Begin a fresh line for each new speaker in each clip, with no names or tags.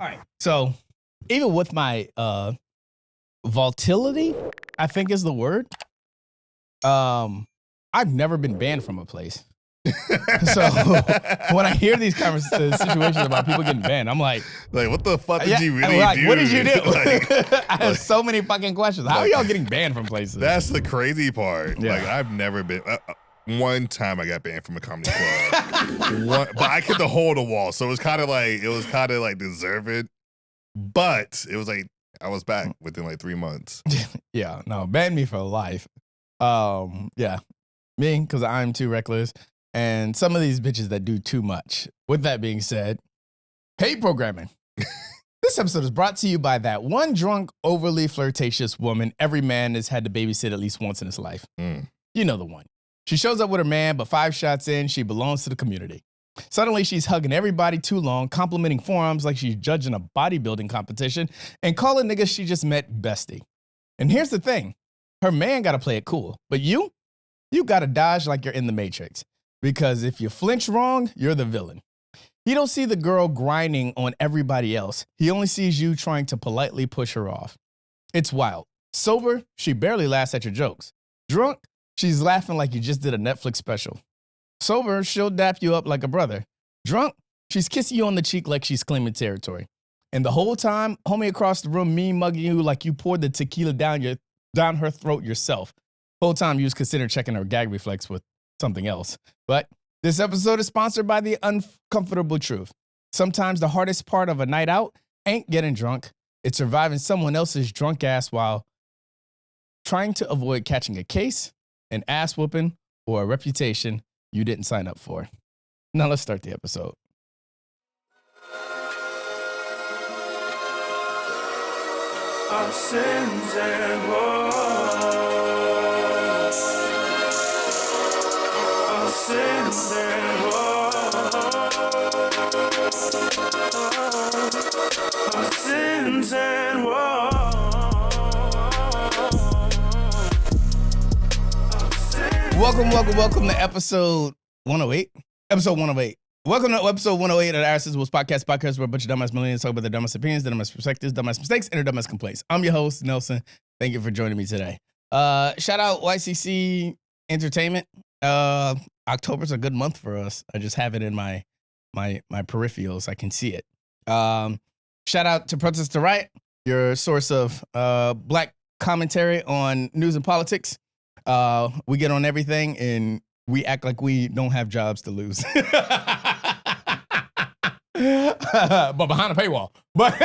All right. So even with my volatility, I think is the word. I've never been banned from a place. So when I hear these situations about people getting banned, I'm like,
what the fuck did you really do?
What did you do? I have so many fucking questions. How are y'all getting banned from places?
That's the crazy part.
Yeah.
Like, I've never been. One time I got banned from a comedy club, but I kept the hole in the wall, so it was kind of like deserved. But it was like I was back within like 3 months.
Yeah, no, ban me for life. Yeah, me because I'm too reckless. And some of these bitches that do too much. With that being said, paid programming. This episode is brought to you by that one drunk, overly flirtatious woman every man has had to babysit at least once in his life. You know the one. She shows up with her man, but 5 shots in, she belongs to the community. Suddenly, she's hugging everybody too long, complimenting forearms like she's judging a bodybuilding competition, and calling niggas she just met bestie. And here's the thing. Her man got to play it cool. But you got to dodge like you're in the Matrix. Because if you flinch wrong, you're the villain. He don't see the girl grinding on everybody else. He only sees you trying to politely push her off. It's wild. Sober, she barely laughs at your jokes. Drunk, she's laughing like you just did a Netflix special. Sober, she'll dap you up like a brother. Drunk, she's kissing you on the cheek like she's claiming territory. And the whole time, homie across the room mean mugging you like you poured the tequila down her throat yourself. Whole time you was considering checking her gag reflex with something else. But this episode is sponsored by the uncomfortable truth. Sometimes the hardest part of a night out ain't getting drunk. It's surviving someone else's drunk ass while trying to avoid catching a case, an ass whooping, or a reputation you didn't sign up for. Now let's start the episode.
Our sins and woes. Our sins and woes. Our sins and woes.
Welcome to episode 108. Episode 108. Welcome to episode 108 of the Oursinsandwoes podcast where a bunch of dumbass millennials talk about their dumbest opinions, their dumbest perspectives, dumbest mistakes, and their dumbest complaints. I'm your host, Nelson. Thank you for joining me today. Shout out YCC Entertainment. October's a good month for us. I just have it in my peripherals. I can see it. Shout out to Protest to Riot, your source of black commentary on news and politics. We get on everything and we act like we don't have jobs to lose. But behind a paywall. But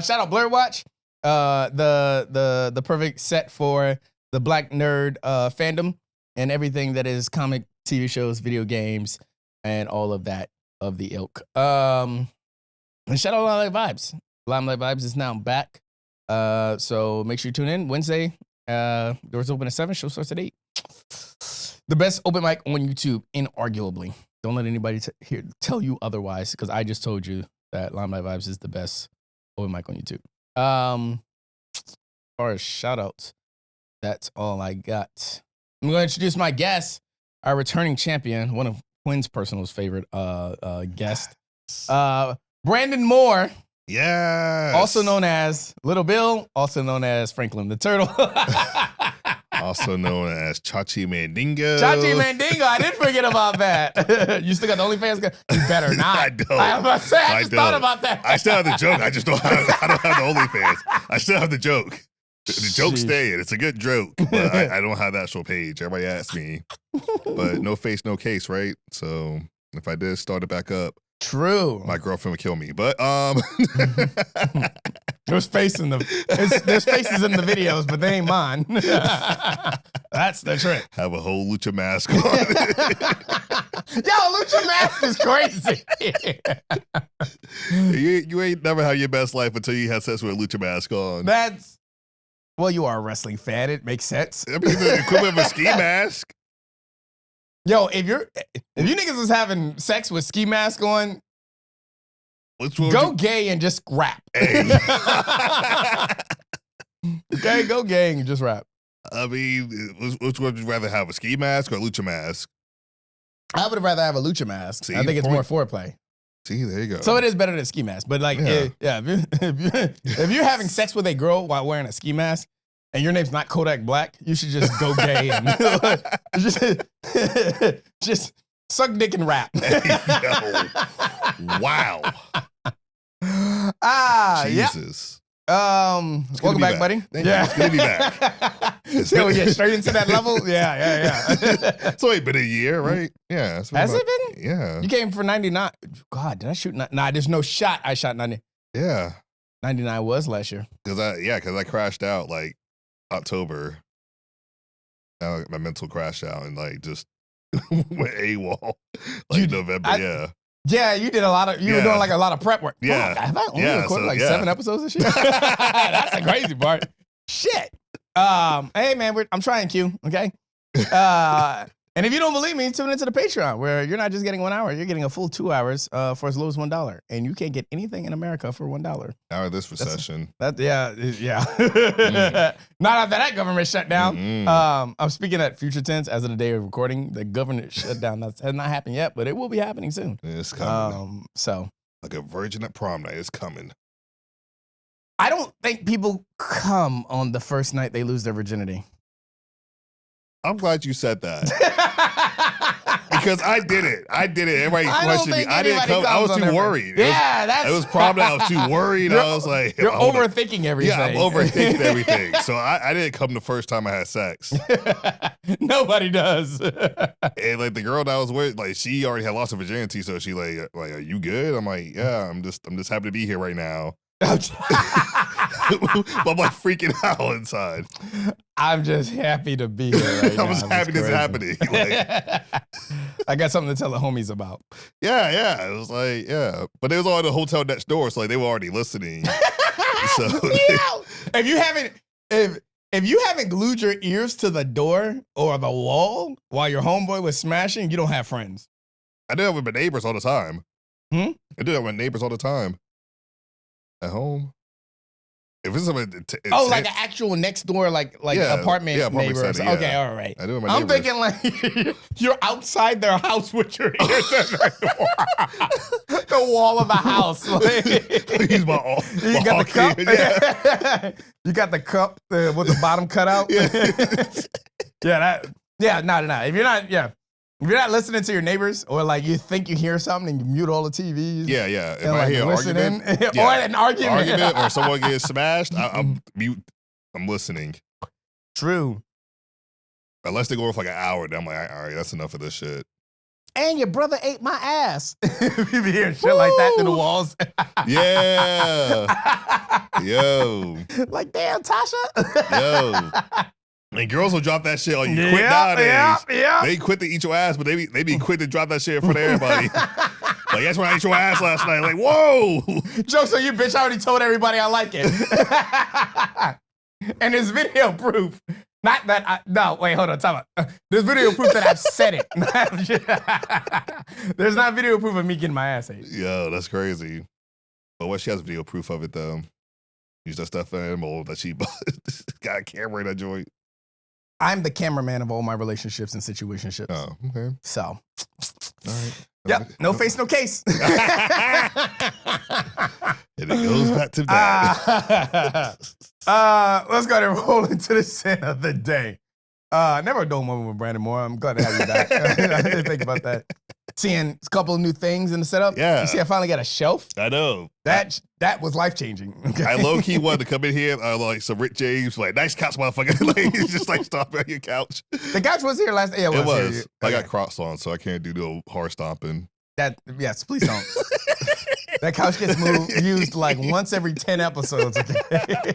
shout out Blur Watch, the perfect set for the black nerd fandom and everything that is comic, TV shows, video games, and all of that of the ilk. And shout out Limelight Vibes. Limelight Vibes is now back. So make sure you tune in Wednesday. Doors open at 7, show starts at 8. The best open mic on YouTube, inarguably. Don't let anybody tell you otherwise, because I just told you that Limelight Vibes is the best open mic on YouTube. As far as shout outs, that's all I got. I'm going to introduce my guest, our returning champion, one of Quinn's personal favorite guests, Brandon Moore.
Yes.
Also known as Little Bill, also known as Franklin the Turtle.
Also known as Chachi Mandingo.
Chachi Mandingo, I did forget about that. You still got the OnlyFans? You better not.
I don't.
I was about to say, I just thought about that.
I still have the joke. I just don't have, I don't have the OnlyFans. I still have the joke. The joke's staying. It's a good joke, but I don't have the actual page. Everybody asks me. But no face, no case, right? So if I did start it back up,
true,
my girlfriend would kill me. But
there's faces in the videos, but they ain't mine. That's the trick.
Have a whole lucha mask on.
Yo, lucha mask is crazy.
You ain't never had your best life until you had sex with a lucha mask on.
Well, you are a wrestling fan. It makes sense.
I mean, the equivalent of a ski mask.
Yo, if you niggas is having sex with ski mask on, go gay and just rap.
Hey.
Okay, go gay and just rap.
I mean, which would you rather have, a ski mask or a lucha mask?
I would rather have a lucha mask.
See,
I think it's more foreplay.
See, there you go.
So it is better than ski mask. But like, if you're having sex with a girl while wearing a ski mask and your name's not Kodak Black, you should just go gay and just suck dick and rap.
Yo. Wow. Jesus.
Welcome back, buddy.
Thank you. It's good to be back.
So we get straight into that level? Yeah.
It's only been a year, right? Yeah.
Has it been?
Yeah.
You came for 99. God, did I shoot? Nah, there's no shot I shot 90.
Yeah.
99 was last year.
Because I crashed out like October. My mental crashed out and like just went AWOL. Like November,
Yeah, you did a lot of. You were doing like a lot of prep work.
Yeah,
Fuck, have I only recorded 7 episodes this year? That's the crazy part. Shit. Hey man, I'm trying Q. Okay. And if you don't believe me, tune into the Patreon where you're not just getting 1 hour, you're getting a full 2 hours for as low as $1, and you can't get anything in America for $1.
Out of this recession.
Yeah. Not after that government shutdown.
Mm-hmm.
I'm speaking at future tense as of the day of recording. The government shutdown has not happened yet, but it will be happening soon.
It's coming.
So
like a virgin at prom night is coming.
I don't think people come on the first night they lose their virginity.
I'm glad you said that. Because I did it. Everybody questioned me. I didn't come. I was too worried. It was prom night. I was too worried. I was like,
you're overthinking everything.
Yeah, I'm overthinking everything. So I didn't come the first time I had sex.
Nobody does.
And like the girl that I was with, like she already had lost her virginity, so she like, are you good? I'm like, yeah, I'm just happy to be here right now. But I'm like freaking out inside.
I'm just happy to be here right now.
I'm just happy this is happening. Like,
I got something to tell the homies about.
Yeah. It was like, yeah. But they was all at the hotel next door, so like they were already listening. So
if you haven't glued your ears to the door or the wall while your homeboy was smashing, you don't have friends.
I do that with my neighbors all the time. I do that with my neighbors all the time. At home. If it's something,
like an actual next door, like apartment neighbor.
Setting,
okay, all right.
I do it with my
I'm thinking like you're outside their house with your ears to the wall of the house. Like,
He's my
you got the cup. Yeah. You got the cup with the bottom cut out. No. If you're not listening to your neighbors, or like you think you hear something and you mute all the TVs.
Yeah. If I hear an argument,
or an argument,
or someone gets smashed, I'm mute. I'm listening.
True.
Unless they go for like an hour, then I'm like, all right, that's enough of this shit.
And your brother ate my ass. You be hearing shit like that through the walls.
Yeah. Yo.
Like, damn, Tasha.
Yo. And girls will drop that shit on you quick nowadays.
Yeah.
They quit to eat your ass, but they be quick to drop that shit in front of everybody. Like, that's when I ate your ass last night. Like, whoa.
Joke's on you, bitch. I already told everybody I like it. And there's video proof. Not that wait, hold on, time out. There's video proof that I've said it. There's not video proof of me getting my ass ate.
Yo, that's crazy. But what she has video proof of it, though. Use that stuff animal that she got a camera in that joint.
I'm the cameraman of all my relationships and situationships.
Oh, okay.
So.
All right.
Yep. No face, no case.
And it goes back to that.
Let's go ahead and roll into the sin of the day. Never a dull moment with Brandon Moore. I'm glad to have you back. I didn't think about that. Seeing a couple of new things in the setup.
Yeah.
You see, I finally got a shelf.
I know.
That was life-changing. Okay?
I low-key wanted to come in here like some Rick James, like, nice couch, motherfucker. Like, he's just like stomping on your couch.
The couch was here last day.
It was.
Here.
I got Crocs on, so I can't do no hard stomping.
Yes, please don't. That couch gets used like once every 10 episodes. Okay?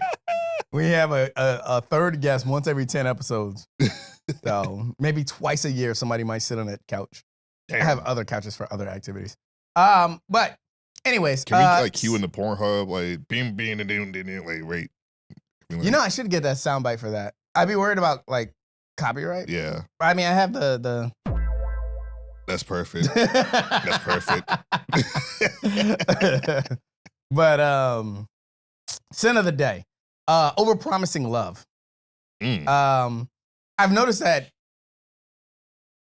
We have a third guest once every 10 episodes. So maybe twice a year somebody might sit on that couch.
Damn.
I have other couches for other activities. But anyways.
Can we like cue in the Pornhub, like bing, like wait.
You know, I should get that soundbite for that. I'd be worried about like copyright.
Yeah.
I mean, I have the
That's perfect. That's perfect.
But sin of the day. Overpromising love. I've noticed that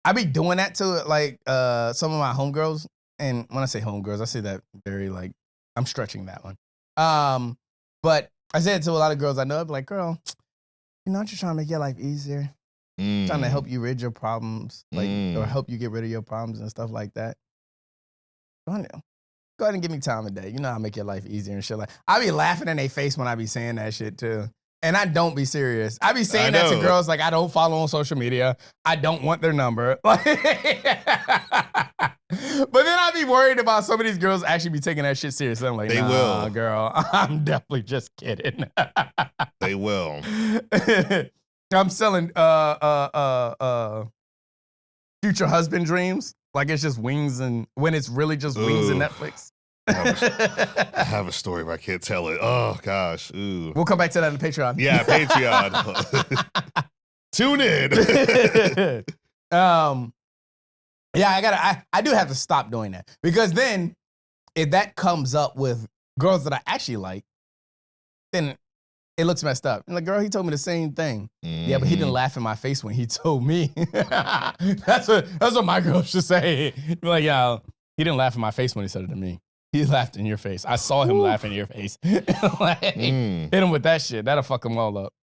I be doing that to like some of my homegirls, and when I say homegirls, I say that very like I'm stretching that one. But I said to a lot of girls I know, I'm like, girl, aren't you trying to make your life easier? Trying to help you rid your problems, like, or help you get rid of your problems and stuff like that. Go ahead and give me time of day. I'll make your life easier and shit. Like, I be laughing in their face when I be saying that shit too. And I don't be serious. I be saying that to girls like I don't follow on social media. I don't want their number. But then I be worried about some of these girls actually be taking that shit seriously. I'm like,
they
nah,
will.
Girl. I'm definitely just kidding.
They will.
I'm selling future husband dreams. Like it's just wings and when it's really just wings and Netflix.
I have a story, but I can't tell it. Oh gosh. Ooh.
We'll come back to that in Patreon.
Yeah, Patreon. Tune in.
Yeah, I do have to stop doing that. Because then if that comes up with girls that I actually like, then it looks messed up. And like, girl, he told me the same thing. Mm-hmm. Yeah, but he didn't laugh in my face when he told me. That's what my girl should say. Like, yeah, he didn't laugh in my face when he said it to me. He laughed in your face. I saw him laugh in your face. Like, hit him with that shit. That'll fuck him all up.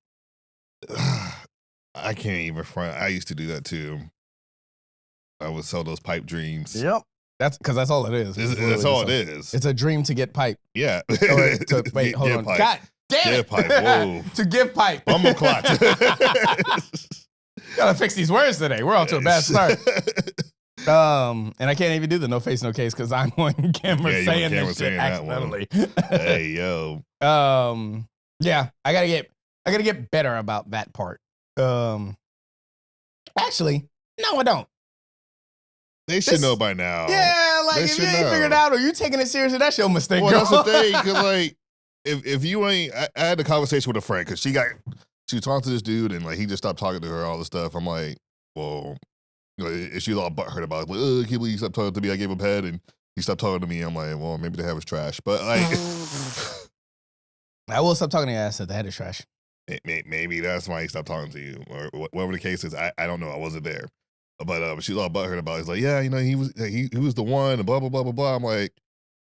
I can't even front. I used to do that too. I would sell those pipe dreams.
Yep. That's because that's all it is.
That's all it is.
It's a dream to get pipe.
Yeah.
Wait, hold on.
Pipe.
God damn it.
Pipe. Whoa.
To give pipe.
Clot.
Gotta fix these words today. We're off to a bad start. And I can't even do the no face, no case because I'm on camera saying this shit accidentally.
Hey, yo.
Yeah, I gotta get better about that part. Actually, no, I don't.
They should know by now.
Yeah, like if you ain't figured it out or you taking it seriously, that's your mistake.
Well,
girl.
that's the thing, because like if you ain't, I had a conversation with a friend because she was talking to this dude and like he just stopped talking to her, all this stuff. I'm like, well. She's all butthurt about it. Like, I can't believe you stopped talking to me. I gave him head and he stopped talking to me. I'm like, well, maybe the head was trash. But like,
I will stop talking to your ass if the head is trash.
Maybe that's why he stopped talking to you, or whatever the case is. I don't know. I wasn't there. But she's all butthurt about it. It's like, yeah, he was the one, and blah blah blah blah blah. I'm like,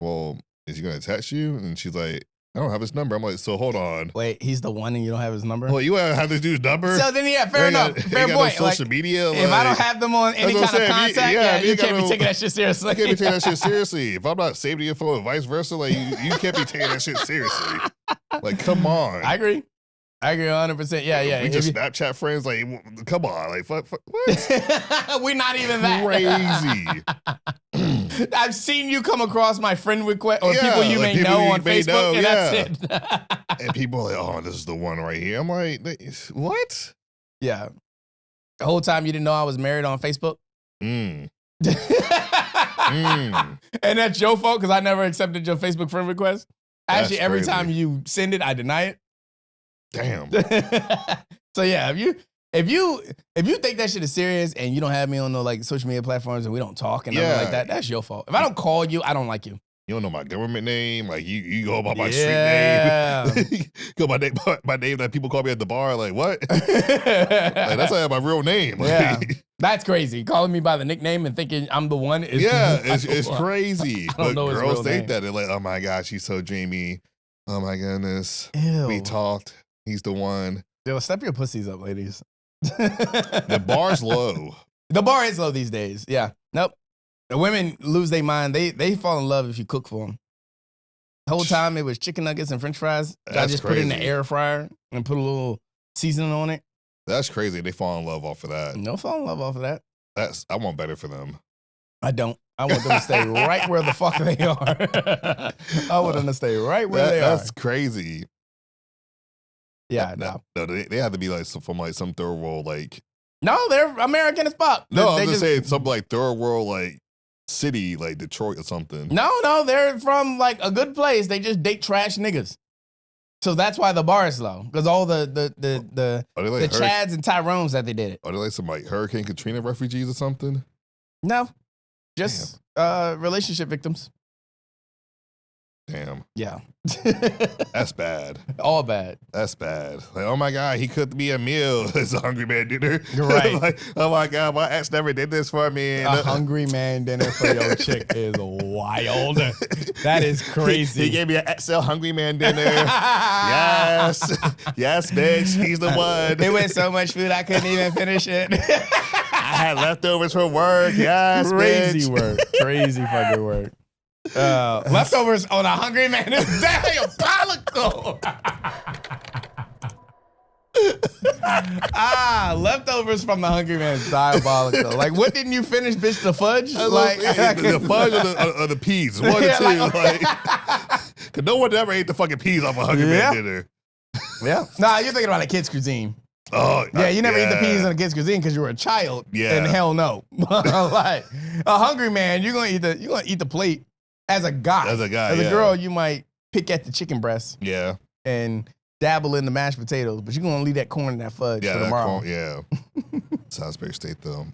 well, is he gonna text you? And she's like, I don't have his number. I'm like, so hold on.
Wait, he's the one and you don't have his number?
Well, you have this dude's number?
So then, yeah, fair enough. Fair point.
No social media.
If I don't have them on any kind of contact, you can't be taking that shit seriously.
You can't be taking that shit seriously. If I'm not saved to your phone and vice versa, like you can't be taking that shit seriously. Like, come on.
I agree 100%. Yeah.
We just Snapchat friends. Like, come on. Like, what?
We're not even that.
Crazy.
I've seen you come across my friend request or people you may know on Facebook, and that's it.
And people are like, oh, this is the one right here. I'm like, what?
Yeah. The whole time you didn't know I was married on Facebook? And that's your fault because I never accepted your Facebook friend request? Actually, every time you send it, I deny it.
Damn.
So yeah, if you think that shit is serious and you don't have me on no like social media platforms and we don't talk and nothing like that, that's your fault. If I don't call you, I don't like you.
You don't know my government name. Like you go by my street name. Go by my name that people call me at the bar. Like what? Like, that's not my real name.
Yeah, that's crazy. Calling me by the nickname and thinking I'm the one is
it's crazy.
I don't know his
girls
real
think
name.
that they're like, oh my gosh, he's so dreamy. Oh my goodness.
Ew.
We talked. He's the one.
Yo, step your pussies up, ladies.
The bar's low.
The bar is low these days. Yeah. Nope. The women lose their mind. They fall in love if you cook for them. The whole time it was chicken nuggets and French fries. I just put it in the air fryer and put a little seasoning on it.
That's crazy. They fall in love off of that.
No fall in love off of that.
I want better for them.
I don't. I want them to stay right where the fuck they are. I want them to stay right where they are.
That's crazy.
Yeah, no.
They have to be like from like some third world like.
No, they're American as fuck.
No, I'm just saying some like third world like city like Detroit or something.
No, they're from like a good place. They just date trash niggas. So that's why the bar is low because all the Chads and Tyrones that they did it.
Are they like some like Hurricane Katrina refugees or something?
No, just relationship victims.
Damn.
Yeah.
That's bad.
All bad.
That's bad. Like, oh my God, he cooked me a meal. It's a hungry man dinner.
Right.
Like, oh my God, my ex never did this for me.
A hungry man dinner for your chick is wild. That is crazy.
He gave me an XL hungry man dinner. Yes. Yes, bitch. He's the one.
It was so much food I couldn't even finish it.
I had leftovers from work. Yes,
Crazy
bitch.
work. Crazy fucking work. Leftovers on a hungry man is diabolical. Leftovers from the hungry man is diabolical. Like, what didn't you finish, bitch? The fudge? Like
the fudge or the peas. One or two.
like,
Cause no one ever ate the fucking peas off a hungry man dinner.
Yeah. Nah, you're thinking about a kid's cuisine.
Oh,
yeah, you never eat the peas in a kid's cuisine because you were a child.
Yeah.
And hell no. Like a hungry man, you're gonna eat the plate as a guy.
As a guy.
As a girl, you might pick at the chicken breast.
Yeah.
And dabble in the mashed potatoes, but you're gonna leave that corn and that fudge for tomorrow.
Yeah. Salisbury steak though.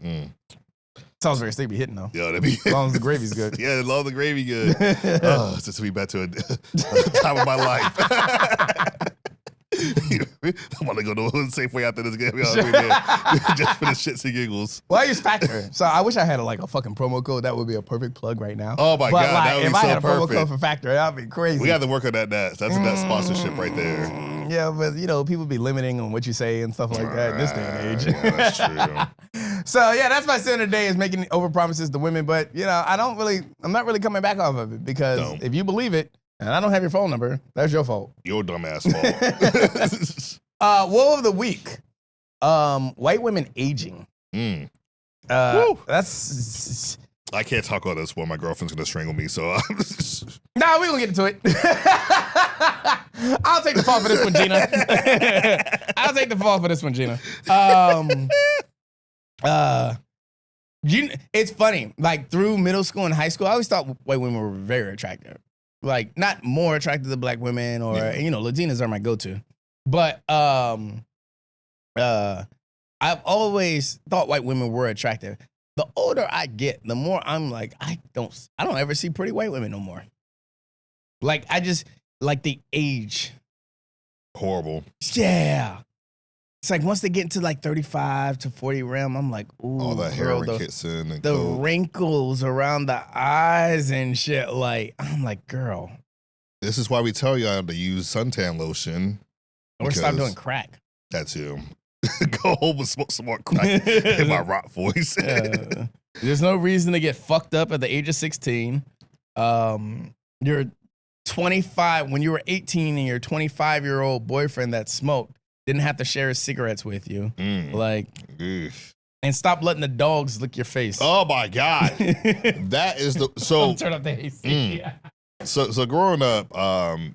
Salisbury steak be hitting though.
Yeah, that be
as long as the gravy's good.
Yeah, as long as the gravy good. Oh, it's just be back to a time of my life. I want to go to a Safeway after this game. Just for the shits and giggles.
Well, I use Factor, so I wish I had a fucking promo code. That would be a perfect plug right now.
Oh my God, that would be
if I
so
had a promo
perfect.
code for Factor, that'd be crazy.
We got to work on that. That's that sponsorship right there.
Yeah, but people be limiting on what you say and stuff like that in this day and age.
Yeah, that's true.
So yeah, that's my sin today is making over promises to women. But I'm not really coming back off of it because if you believe it, and I don't have your phone number, that's your fault.
Your dumbass fault.
Woe of the week. White women aging. That's.
I can't talk about this one. My girlfriend's gonna strangle me. So.
Nah, we gonna get into it. I'll take the fall for this one, Gina. I'll take the fall for this one, Gina. It's funny. Like through middle school and high school, I always thought white women were very attractive. Like not more attractive than black women, or Latinas are my go-to. But I've always thought white women were attractive. The older I get, the more I'm like, I don't ever see pretty white women no more. Like I just like the age.
Horrible.
Yeah. It's like once they get into like 35 to 40 realm, I'm like, ooh,
all that heroin kits in and
the
coke.
wrinkles around the eyes and shit. Like, I'm like, girl.
This is why we tell y'all to use suntan lotion.
Or stop doing crack.
That too. Go home and smoke some more crack in my rock voice.
There's no reason to get fucked up at the age of 16. You're 25, when you were 18 and your 25-year-old boyfriend that smoked didn't have to share his cigarettes with you. Like, and stop letting the dogs lick your face.
Oh my God. That is the, so.
Turn up the AC.
So growing up, we're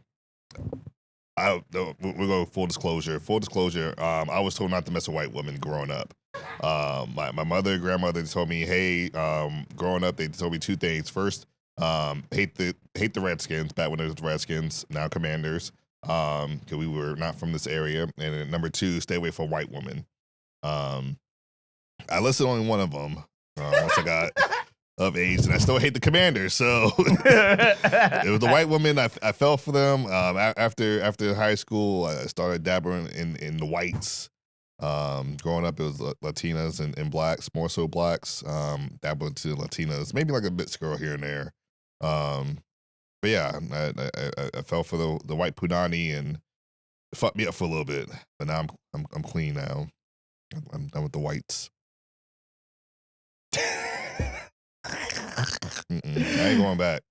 going full disclosure. I was told not to mess with white women growing up. My mother and grandmother told me, hey, growing up, they told me two things. First, hate the Redskins, back when it was Redskins, now Commanders, because we were not from this area. And then number two, stay away from white women. I listed only one of them once I got of age, and I still hate the Commanders. So it was the white women. I fell for them. After high school, I started dabbling in the whites. Growing up, it was Latinas and blacks, more so blacks. Dabbling to Latinas, maybe like a bitch girl here and there. But yeah, I fell for the white punani and it fucked me up for a little bit. But now I'm clean now. I'm done with the whites. I ain't going back.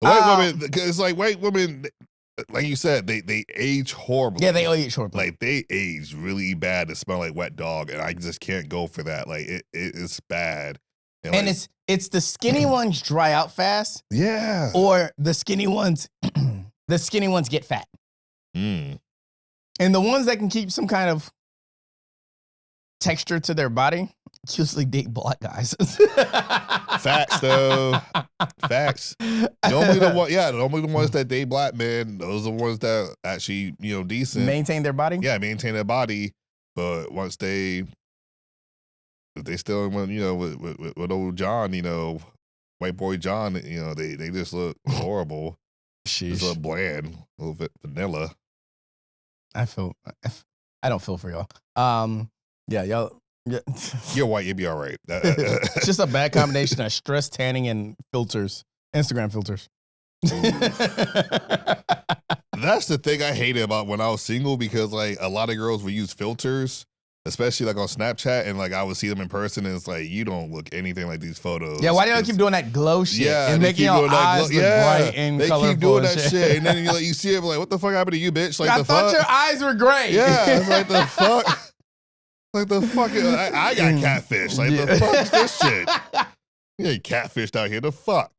The white women, it's like white women, like you said, they age horribly.
Yeah, they age horribly.
Like they age really bad. They smell like wet dog, and I just can't go for that. Like it is bad. And like,
it's the skinny ones dry out fast.
Yeah.
Or the skinny ones get fat. And the ones that can keep some kind of texture to their body usually date black guys.
Facts though. Facts. Normally the ones that date black men, those are the ones that actually, decent.
Maintain their body?
Yeah, maintain their body. But once they still with old John, white boy John, they just look horrible. It's a
Sheesh.
little bland, a little bit vanilla.
I don't feel for y'all. Yeah, y'all. Yeah.
You're white, you'll be all right.
It's just a bad combination of stress tanning and filters, Instagram filters.
That's the thing I hated about when I was single, because like a lot of girls would use filters, especially like on Snapchat, and like I would see them in person, and it's like, you don't look anything like these photos.
Yeah, why do y'all keep doing that glow shit?
Yeah,
and
they
making
keep
your
doing that
eyes
glow-
look
yeah,
bright and
they
colorful
keep doing
and
that shit, and then you see it like, what the fuck happened to you, bitch? Like
I
the
thought
fuck?
your eyes were gray.
Yeah, it's like the fuck. Like the fuck, I got catfish. Like the fuck is this shit? You ain't catfished out here. The fuck?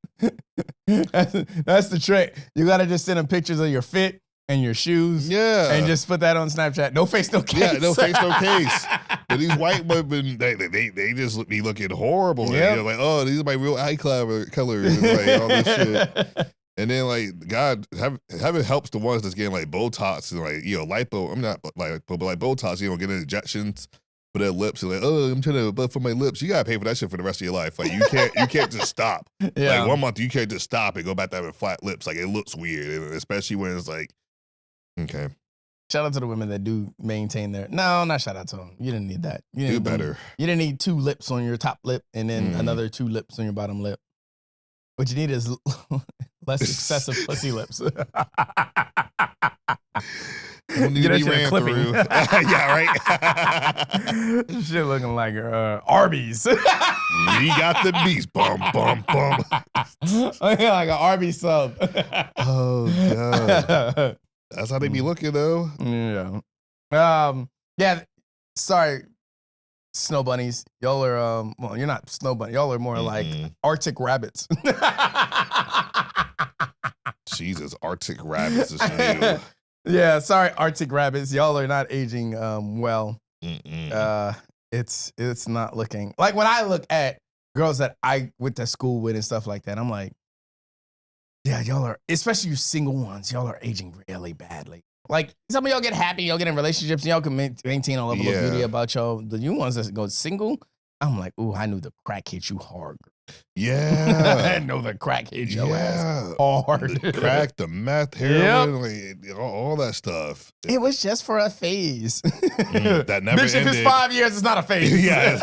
That's the trick. You gotta just send them pictures of your fit and your shoes.
Yeah.
And just put that on Snapchat. No face, no case.
Yeah, no face, no case. But these white women, they just be looking horrible.
Yep.
And you're like, oh, these are my real eye colors, and like all this shit. And then like, God, heaven helps the ones that's getting like Botox and like, lipo. I'm not like, but like Botox, getting injections for their lips. And like, oh, I'm trying to buff for my lips. You gotta pay for that shit for the rest of your life. Like you can't just stop.
Yeah.
Like 1 month you can't just stop and go back to having flat lips. Like it looks weird, and especially when it's like, okay.
Shout out to the women that do maintain their. No, not shout out to them. You didn't need that. You didn't
Do better.
You didn't need 2 lips on your top lip and then another 2 lips on your bottom lip. What you need is less excessive pussy lips.
Don't need
Get
to be
that shit
ran
clipping.
through. Yeah, right.
Shit looking like Arby's.
We got the beast. Bum, bum, bum.
Like an Arby's sub.
Oh, God. That's how they be looking, though.
Yeah. Yeah. Sorry, snow bunnies. Y'all are well, you're not snow bunny. Y'all are more like Arctic rabbits.
Jesus, Arctic rabbits is new.
Yeah, sorry, Arctic rabbits. Y'all are not aging well. It's not looking like when I look at girls that I went to school with and stuff like that, I'm like, yeah, y'all are, especially you single ones, y'all are aging really badly. Like some of y'all get happy, y'all get in relationships, and y'all can maintain a level of beauty about y'all. The new ones that go single, I'm like, ooh, I knew the crack hit you hard.
Yeah.
I know the crack hit your ass hard.
The crack, the meth, heroin, like, all that stuff.
It was just for a phase.
That never
Bitch,
ended.
if it's 5 years, it's not a phase.
Yeah,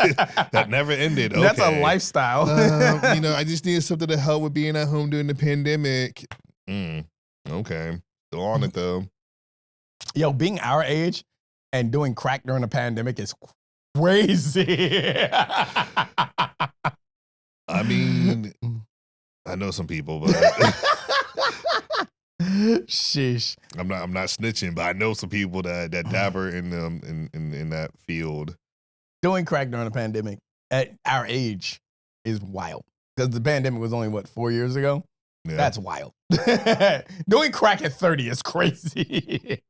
that never ended. Okay.
That's a lifestyle.
I just needed something to help with being at home during the pandemic. Okay. Still on it, though.
Yo, being our age and doing crack during the pandemic is crazy.
I mean, I know some people, but
sheesh.
I'm not snitching, but I know some people that dabber in that field.
Doing crack during the pandemic at our age is wild. Because the pandemic was only, 4 years ago?
Yeah.
That's wild. Doing crack at 30 is crazy.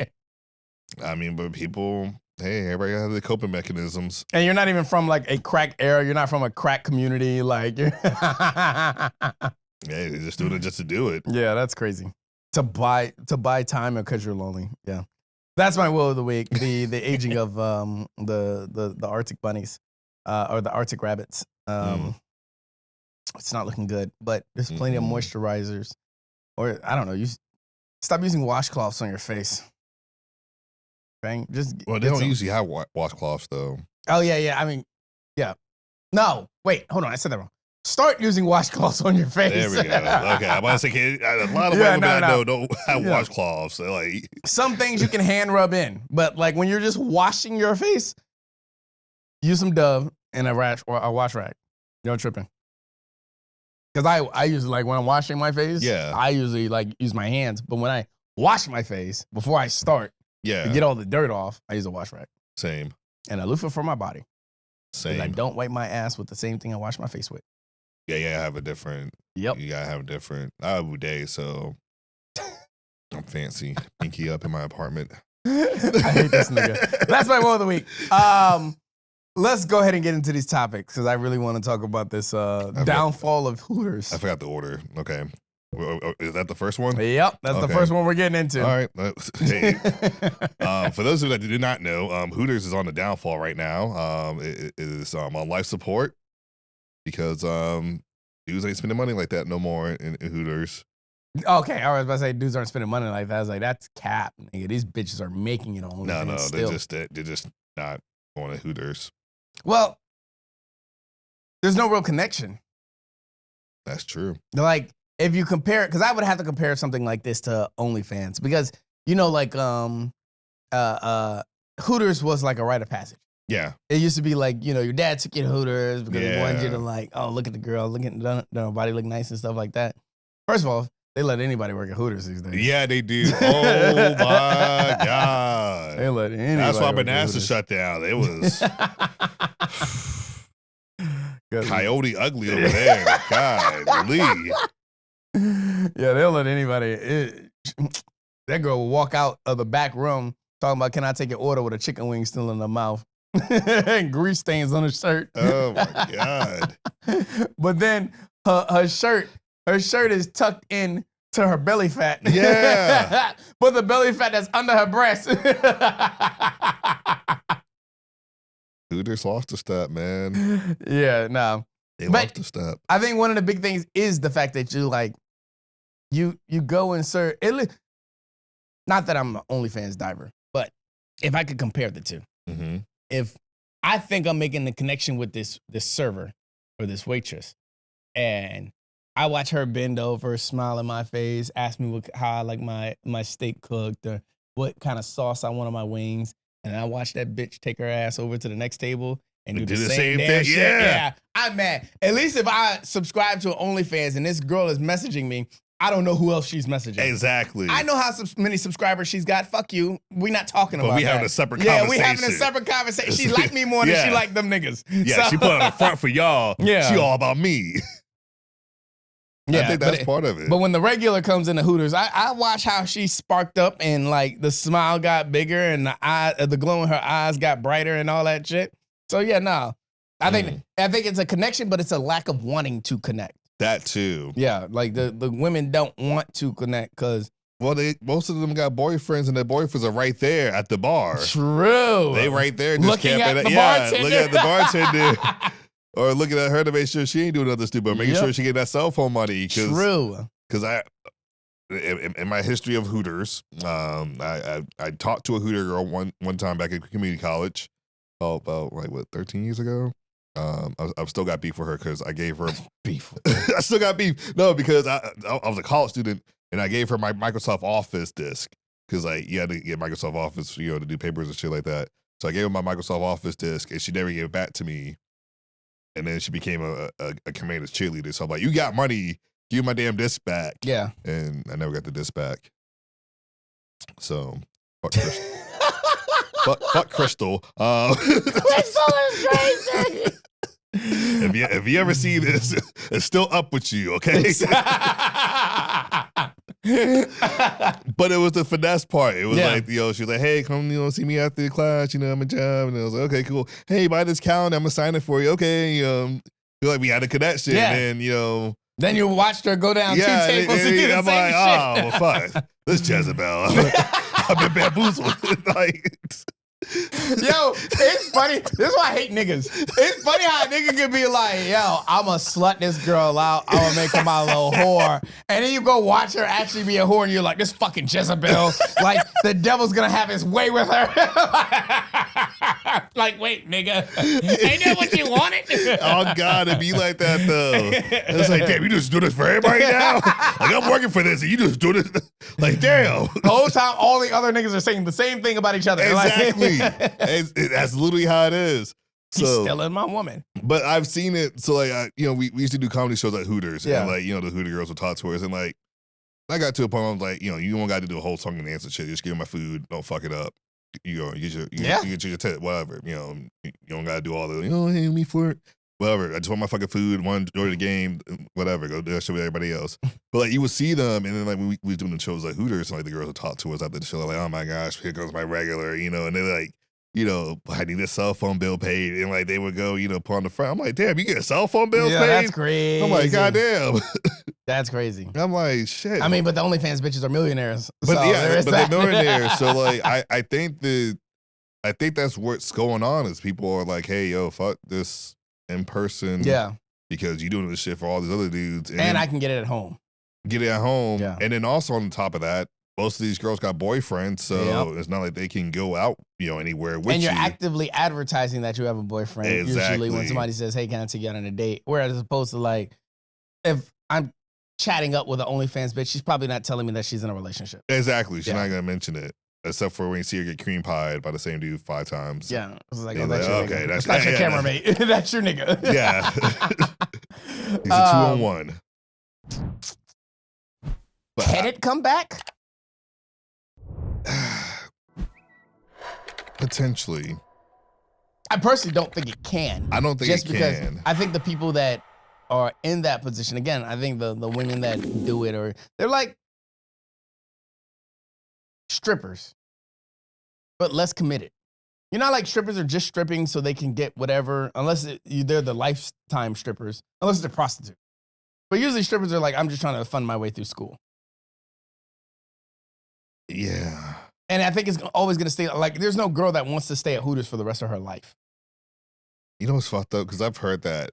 I mean, but people, hey, everybody has their coping mechanisms.
And you're not even from like a crack era. You're not from a crack community. Like,
Yeah, they're just doing it just to do it.
Yeah, that's crazy. To buy time because you're lonely. Yeah, that's my will of the week. The aging of the Arctic bunnies or the Arctic rabbits. It's not looking good, but there's plenty of moisturizers. Or I don't know. You stop using washcloths on your face. Bang.
Well, they don't usually have washcloths though.
Oh yeah. I mean, yeah. No, wait, hold on. I said that wrong. Start using washcloths on your face.
There we go. Okay, I'm about to say, a lot of women I know don't have washcloths. So like,
some things you can hand rub in, but like when you're just washing your face, use some Dove and a wash rag. You're tripping. Because I usually, like when I'm washing my face, I usually like use my hands. But when I wash my face before I start, to get all the dirt off, I use a wash rag.
Same.
And a loofah for my body.
Same.
I don't wipe my ass with the same thing I wash my face with.
Yeah, I have a different.
Yep.
You gotta have a different. I have a day, so I'm fancy. Pinky up in my apartment.
I hate this nigga. That's my will of the week. Let's go ahead and get into these topics because I really want to talk about this downfall of Hooters.
I forgot the order. Okay. Is that the first one?
Yep, that's the first one we're getting into.
All right. Hey. For those of you that did not know, Hooters is on the downfall right now. It is on life support because dudes ain't spending money like that no more in Hooters.
Okay, I was about to say dudes aren't spending money like that. I was like, that's cap, nigga. These bitches are making it on OnlyFans
No,
still.
they're just not going to Hooters.
Well, there's no real connection.
That's true.
Like, if you compare it, because I would have to compare something like this to OnlyFans, because like Hooters was like a rite of passage.
Yeah.
It used to be like, your dad took you to Hooters because he wanted you
Yeah.
to like, oh, look at the girl, look at the body look nice and stuff like that. First of all, they let anybody work at Hooters these days.
Yeah, they do. Oh my God.
They let anybody
That's why
work at
Manassas
Hooters.
shut down. It was Coyote Ugly over there. God, Lee.
Yeah, they'll let anybody. That girl will walk out of the back room talking about, can I take your order with a chicken wing still in her mouth? And grease stains on her shirt.
Oh my God.
But then her shirt is tucked in to her belly fat.
Yeah.
But the belly fat that's under her breast.
Hooters lost a step, man.
Yeah, no.
They
But-
lost a step.
I think one of the big things is the fact that you go and serve. Not that I'm an OnlyFans diver, but if I could compare the two,
Mm-hmm.
if I think I'm making the connection with this server or this waitress, and I watch her bend over, smile in my face, ask me how I like my steak cooked or what kind of sauce I want on my wings, and I watch that bitch take her ass over to the next table and do the same damn
thing,
shit.
yeah.
I'm mad. At least if I subscribe to OnlyFans and this girl is messaging me, I don't know who else she's messaging.
Exactly.
I know how many subscribers she's got. Fuck you. We not talking about
But we
that.
having a separate
Yeah,
conversation.
we having a separate conversation. She like me more than
Yeah.
she like them niggas.
Yeah,
So-
she put on the front for y'all.
Yeah.
She all about me.
Yeah,
I think that's part of it.
But when the regular comes into Hooters, I watch how she sparked up and like the smile got bigger and the glow in her eyes got brighter and all that shit. So yeah, no. I think it's a connection, but it's a lack of wanting to connect.
That too.
Yeah, like the women don't want to connect because
Well, most of them got boyfriends, and their boyfriends are right there at the bar.
true.
They right there just
Looking
camping.
at the
Yeah,
bartender.
looking at the bartender. Or looking at her to make sure she ain't doing nothing stupid. Or making
Yep.
sure she get that cell phone money.
True.
Because in my history of Hooters, I talked to a Hooter girl one time back at community college. Oh, about 13 years ago. I've still got beef with her because I gave her
Beef.
I still got beef. No, because I was a college student and I gave her my Microsoft Office disk because like you had to get Microsoft Office, to do papers and shit like that. So I gave her my Microsoft Office disk and she never gave it back to me. And then she became a Commanders cheerleader. So I'm like, you got money, give my damn disc back.
Yeah.
And I never got the disc back. So fuck Crystal. fuck Crystal.
Crystal is crazy.
If you ever see this, it's still up with you, okay? But it was the finesse part. It was
Yeah.
like, she was like, hey, come, see me after the class, I'm a job. And I was like, okay, cool. Hey, buy this calendar, I'm gonna sign it for you. Okay, feel like we had a connection.
Yeah.
And then,
Then you watched her go down
yeah,
two tables to do the
I'm
same
like,
shit.
oh, well, fuck. This Jezebel. I've been bamboozled. Like,
Yo, it's funny. This is why I hate niggas. It's funny how a nigga could be like, yo, I'm going to slut this girl out. I'm going to make her my little whore. And then you go watch her actually be a whore and you're like, this fucking Jezebel. Like, the devil's going to have his way with her. Like, wait, nigga. Ain't that what you wanted?
oh, God, it'd be like that, though. It's like, damn, you just do this for everybody now? Like, I'm working for this and you just do this. Like, damn.
The whole time, all the other niggas are saying the same thing about each other.
Exactly.
Like,
That's literally how it is.
he's
So,
stealing my woman.
but I've seen it. So like, we used to do comedy shows at Hooters,
Yeah.
and like, the Hooter girls would talk to us, and like, I got to a point where I was like, you don't got to do a whole song and dance and shit. Just give me my food, don't fuck it up. You get your tip, whatever. You don't got to do all the, hey, me flirt. Whatever. I just want my fucking food, want to enjoy the game, whatever. Go do that shit with everybody else. But like, you would see them, and then like when we was doing the shows like Hooters, and like the girls would talk to us after the show, like, oh my gosh, here goes my regular, and they're like, I need a cell phone bill paid, and like they would go, put on the front. I'm like, damn, you get cell phone bills
Yeah,
paid?
that's crazy.
I'm like, goddamn.
That's crazy.
I'm like, shit.
I mean, but the OnlyFans bitches are millionaires.
but
so
yeah,
there is
but
that.
they're millionaires. So like, I think that's what's going on is people are like, hey, yo, fuck this in person.
Yeah.
Because you doing this shit for all these other dudes.
And I can get it at home.
get it at home.
Yeah.
And then also on top of that, most of these girls got boyfriends, so it's not like they can go out, anywhere with you.
And you're actively advertising that you have a boyfriend.
Exactly.
Usually when somebody says, hey, can I take you out on a date? Whereas as opposed to like, if I'm chatting up with an OnlyFans bitch, she's probably not telling me that she's in a relationship.
Exactly. She's not going to mention it. Except for when you see her get cream pied by the same dude 5 times.
Yeah. It's like,
oh,
that's your
okay,
nigga.
that's
That's not your camera mate. That's your nigga.
Yeah. He's a 2-on-1. But
Can it come back?
Potentially.
I personally don't think it can.
I don't think
just
it
because
can.
I think the people that are in that position, again, I think the women that do it, or they're like strippers, but less committed. You know, like strippers are just stripping so they can get whatever, unless they're the lifetime strippers, unless they're prostitutes. But usually strippers are like, I'm just trying to fund my way through school.
Yeah.
And I think it's always going to stay, like, there's no girl that wants to stay at Hooters for the rest of her life.
You know what's fucked up? Because I've heard that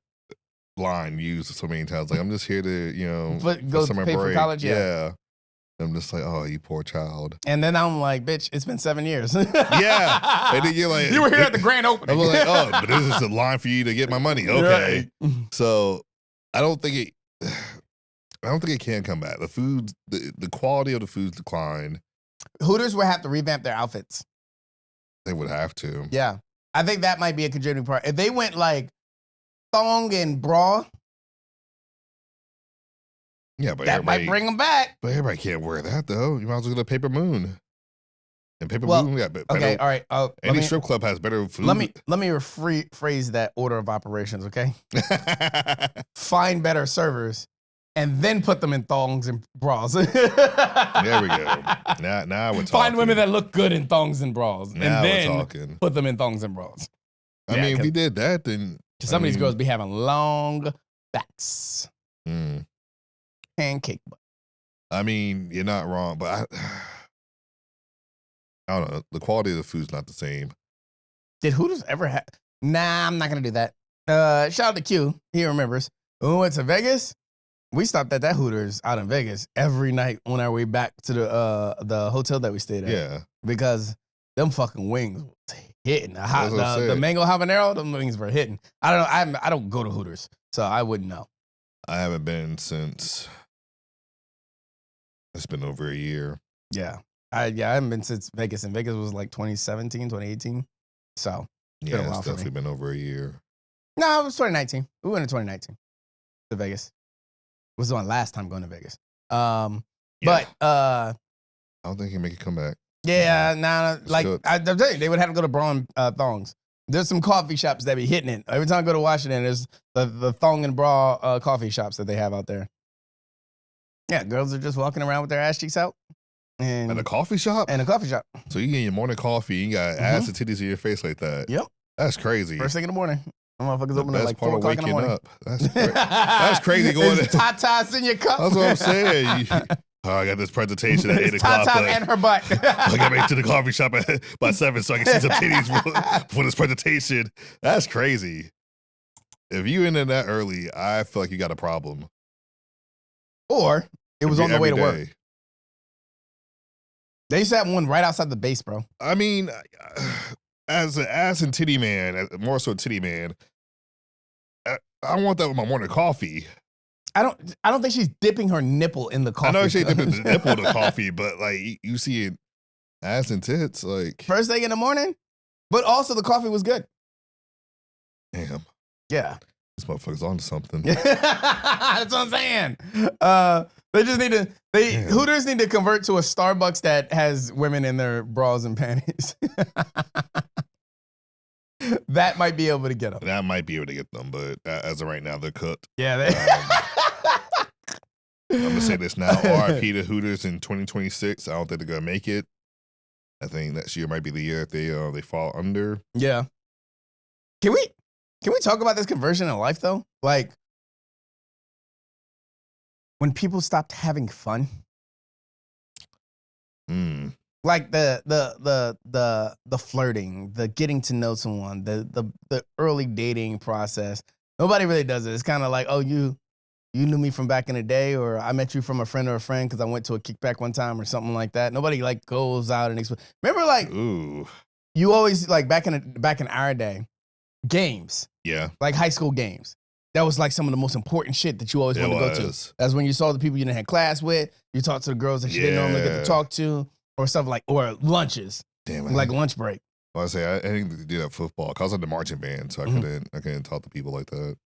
line used so many times. Like, I'm just here to,
But go
summer
pay
break.
for college,
Yeah. I'm just like, oh, you poor child.
And then I'm like, bitch, it's been 7 years.
Yeah. And then you're like,
you were here at the grand opening.
I'm like, oh, but this is a line for you to get my money. Okay.
Right.
So I don't think it can come back. The food, the quality of the food's declined.
Hooters would have to revamp their outfits.
They would have to.
Yeah. I think that might be a contributing part. If they went like thong and bra,
Yeah, but
that might bring them back.
But everybody can't wear that though. You might as well go to Paper Moon. And Paper Moon got better.
Okay, all right.
Any strip club has better food.
Let me rephrase that order of operations, okay? Find better servers and then put them in thongs and bras.
There we go. Now we're talking.
Find women that look good in thongs and bras.
Now
and then
we're talking.
put them in thongs and bras.
I mean, if we did that, then
some of these girls be having long backs. Pancake butt.
I mean, you're not wrong, but I don't know. The quality of the food's not the same.
Did Hooters ever have? Nah, I'm not gonna do that. Shout out to Q. He remembers. When we went to Vegas, we stopped at that Hooters out in Vegas every night on our way back to the hotel that we stayed at.
Yeah.
Because them fucking wings was hitting. The mango habanero, them wings were hitting. I don't know. I don't go to Hooters, so I wouldn't know.
I haven't been since. It's been over a year.
Yeah. I haven't been since Vegas, and Vegas was like 2017, 2018. So
yeah, it's definitely been over a year.
No, it was 2019. We went in 2019 to Vegas. It was my last time going to Vegas. But
I don't think he can make a comeback.
Yeah, like I'm telling you, they would have to go to bra and thongs. There's some coffee shops that be hitting it. Every time I go to Washington, there's the thong and bra coffee shops that they have out there. Yeah, girls are just walking around with their ass cheeks out. And
at a coffee shop?
And a coffee shop.
So you get your morning coffee, you got ass and titties in your face like that.
Yep.
That's crazy.
First thing in the morning. The motherfuckers open at like 4 o'clock in the morning.
Up. That's crazy going in.
Tatas in your cup.
That's what I'm saying. I got this presentation at 8 o'clock.
Tatas and her butt.
I got to make it to the coffee shop by 7 so I can see some titties for this presentation. That's crazy. If you in there that early, I feel like you got a problem.
Or it was on the way to work.
Day.
They used to have one right outside the base, bro.
I mean, as an ass and titty man, more so titty man, I want that with my morning coffee.
I don't think she's dipping her nipple in the coffee.
I know she's dipping the nipple in the coffee, but like you see it, ass and tits, like
first thing in the morning. But also the coffee was good.
Damn.
Yeah.
This motherfucker's on to something.
That's what I'm saying. They just need to. Hooters need to convert to a Starbucks that has women in their bras and panties. That might be able to get them.
That might be able to get them, but as of right now, they're cooked.
Yeah.
I'm gonna say this now. RIP to Hooters in 2026. I don't think they're gonna make it. I think next year might be the year that they fall under.
Yeah. Can we talk about this conversion in life though? Like when people stopped having fun. Like the flirting, the getting to know someone, the early dating process. Nobody really does it. It's kind of like, oh, you you knew me from back in the day, or I met you from a friend or a friend because I went to a kickback one time or something like that. Nobody like goes out and remember like
Ooh.
you always like back in our day, games.
Yeah.
Like high school games. That was like some of the most important shit that you always wanted to go to. That's when you saw the people you didn't have class with. You talked to the girls that you didn't normally get to talk to, or stuff like, or lunches.
Damn,
like lunch break.
Well, I didn't do that football. Cause I was in the marching band, so I couldn't talk to people like that.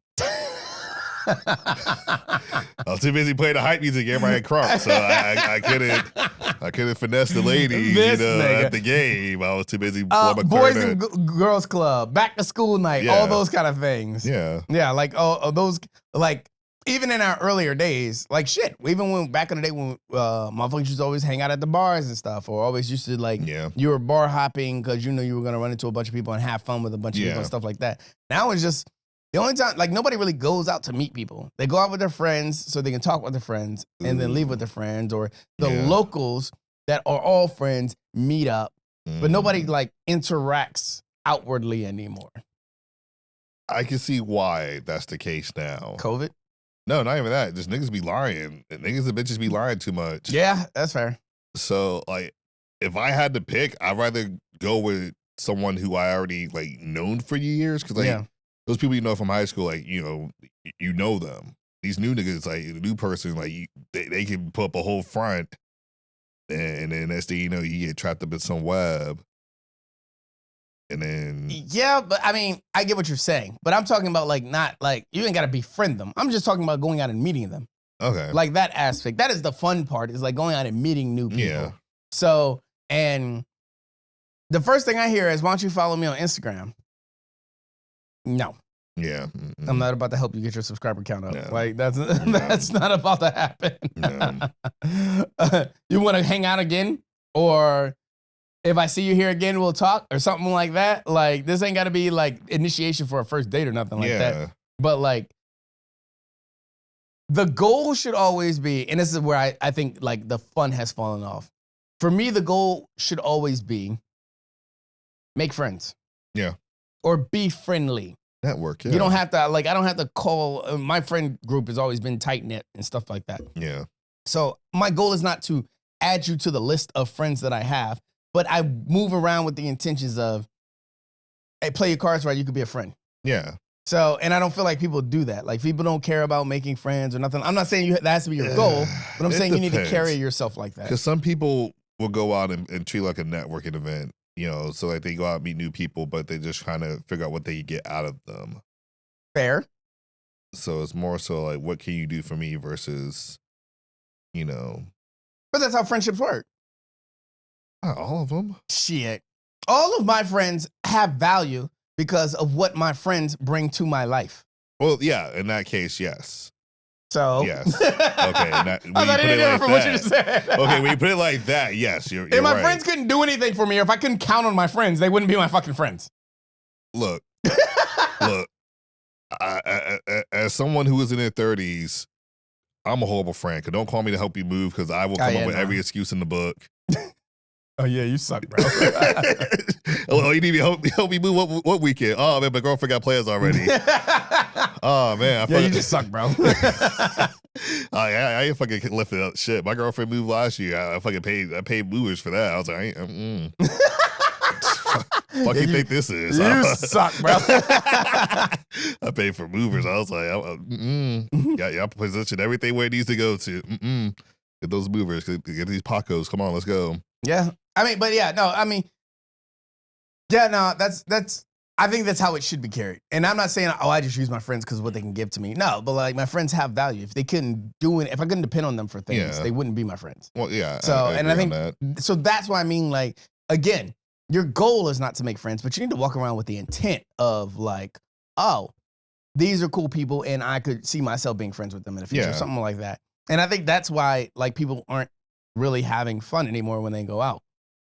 I was too busy playing the hype music. Everybody had crunk, so I couldn't finesse the ladies. At the game, I was too busy.
Boys and girls club, back to school night, all those kind of things.
Yeah,
like those, like even in our earlier days, like shit. Even when back in the day when motherfuckers used to always hang out at the bars and stuff, or always used to like you were bar hopping because you knew you were gonna run into a bunch of people and have fun with a bunch of people and stuff like that. Now it's just. The only time, like, nobody really goes out to meet people. They go out with their friends so they can talk with their friends and then leave with their friends, or the locals that are all friends meet up, but nobody, like, interacts outwardly anymore.
I can see why that's the case now.
COVID?
No, not even that. Just niggas be lying. Niggas and bitches be lying too much.
Yeah, that's fair.
So, like, if I had to pick, I'd rather go with someone who I already, like, known for years. Because, like, those people you know from high school, like, you know them. These new niggas, like, the new person, like, they can put up a whole front, and then next thing you know, you get trapped up in some web. And then...
Yeah, but, I mean, I get what you're saying. But I'm talking about, like, not, like, you ain't got to befriend them. I'm just talking about going out and meeting them.
Okay.
Like, that aspect. That is the fun part, is, like, going out and meeting new people.
Yeah.
So, and the first thing I hear is, why don't you follow me on Instagram? No.
Yeah.
I'm not about to help you get your subscriber count up.
No.
Like, that's not about to happen.
No.
You want to hang out again? Or if I see you here again, we'll talk or something like that. Like, this ain't got to be like initiation for a first date or nothing like that. But like, the goal should always be, and this is where I think like the fun has fallen off. For me, the goal should always be make friends.
Yeah.
Or be friendly.
Network, yeah.
You don't have to, like, I don't have to call, my friend group has always been tight-knit and stuff like that.
Yeah.
So my goal is not to add you to the list of friends that I have, but I move around with the intentions of, hey, play your cards right, you could be a friend.
Yeah.
So, and I don't feel like people do that. Like, people don't care about making friends or nothing. I'm not saying that has to be your goal, but I'm saying you need to carry yourself like that.
Because some people will go out and treat like a networking event. So like they go out and meet new people, but they just trying to figure out what they get out of them.
Fair.
So it's more so like, what can you do for me versus,
But that's how friendships work.
Not all of them.
Shit. All of my friends have value because of what my friends bring to my life.
Well, yeah, in that case, yes.
So
yes, okay. I
thought it different from what you just said.
Okay, when you put it like that, yes, you're
if my
right.
friends couldn't do anything for me, or if I couldn't count on my friends, they wouldn't be my fucking friends.
Look, as someone who is in their 30s, I'm a horrible friend. Cause don't call me to help you move, because I will come up with every excuse in the book.
Oh yeah, you suck, bro.
Oh, you need me to help me move what weekend? Oh man, my girlfriend got plans already. Oh man,
you just suck, bro.
I ain't fucking lifting up shit. My girlfriend moved last year. I paid movers for that. I was like, fuck you think this is?
You suck, bro.
I paid for movers. I was like, y'all position everything where it needs to go to. Get those movers. Get these Pacos. Come on, let's go.
Yeah. That's I think that's how it should be carried. And I'm not saying, I just use my friends because of what they can give to me. No, but like, my friends have value. If they couldn't do it, if I couldn't depend on them for things, they wouldn't be my friends.
Well, yeah.
So, so that's why I mean, like, again, your goal is not to make friends, but you need to walk around with the intent of like, oh, these are cool people and I could see myself being friends with them in the future, something like that. And I think that's why like people aren't really having fun anymore when they go out,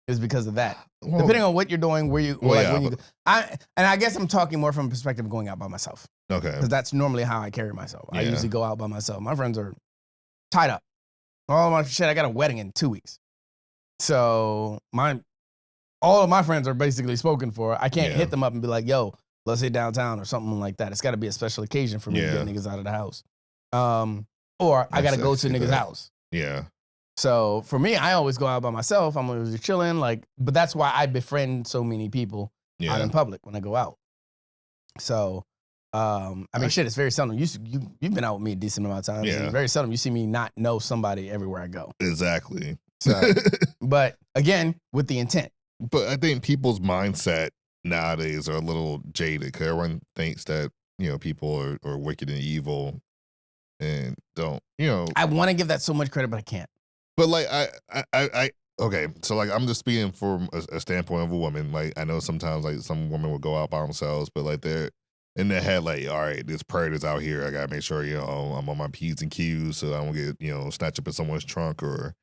is because of that. Well, depending on what you're doing, where you, I guess I'm talking more from a perspective of going out by myself.
Okay.
Because that's normally how I carry myself. I usually go out by myself. My friends are tied up. All my shit, I got a wedding in 2 weeks. So all of my friends are basically spoken for. I can't hit them up and be like, yo, let's hit downtown or something like that. It's got to be a special occasion for me to get niggas out of the house. Or I gotta
That's
go to a
actually
nigga's
that.
house.
Yeah.
So for me, I always go out by myself. I'm always just chilling, but that's why I befriend so many people out
Yeah.
in public when I go out. So, I mean, shit, it's very seldom. You've been out with me a decent amount of times.
Yeah.
And very seldom you see me not know somebody everywhere I go.
Exactly.
So, but again, with the intent.
But I think people's mindset nowadays are a little jaded because everyone thinks that, people are wicked and evil and don't,
I want to give that so much credit, but I can't.
But like, okay, so like, I'm just speaking from a standpoint of a woman. Like, I know sometimes like some women will go out by themselves, but like they're in their head, like, all right, this predator's out here. I gotta make sure, I'm on my P's and Q's so I don't get, snatched up in someone's trunk or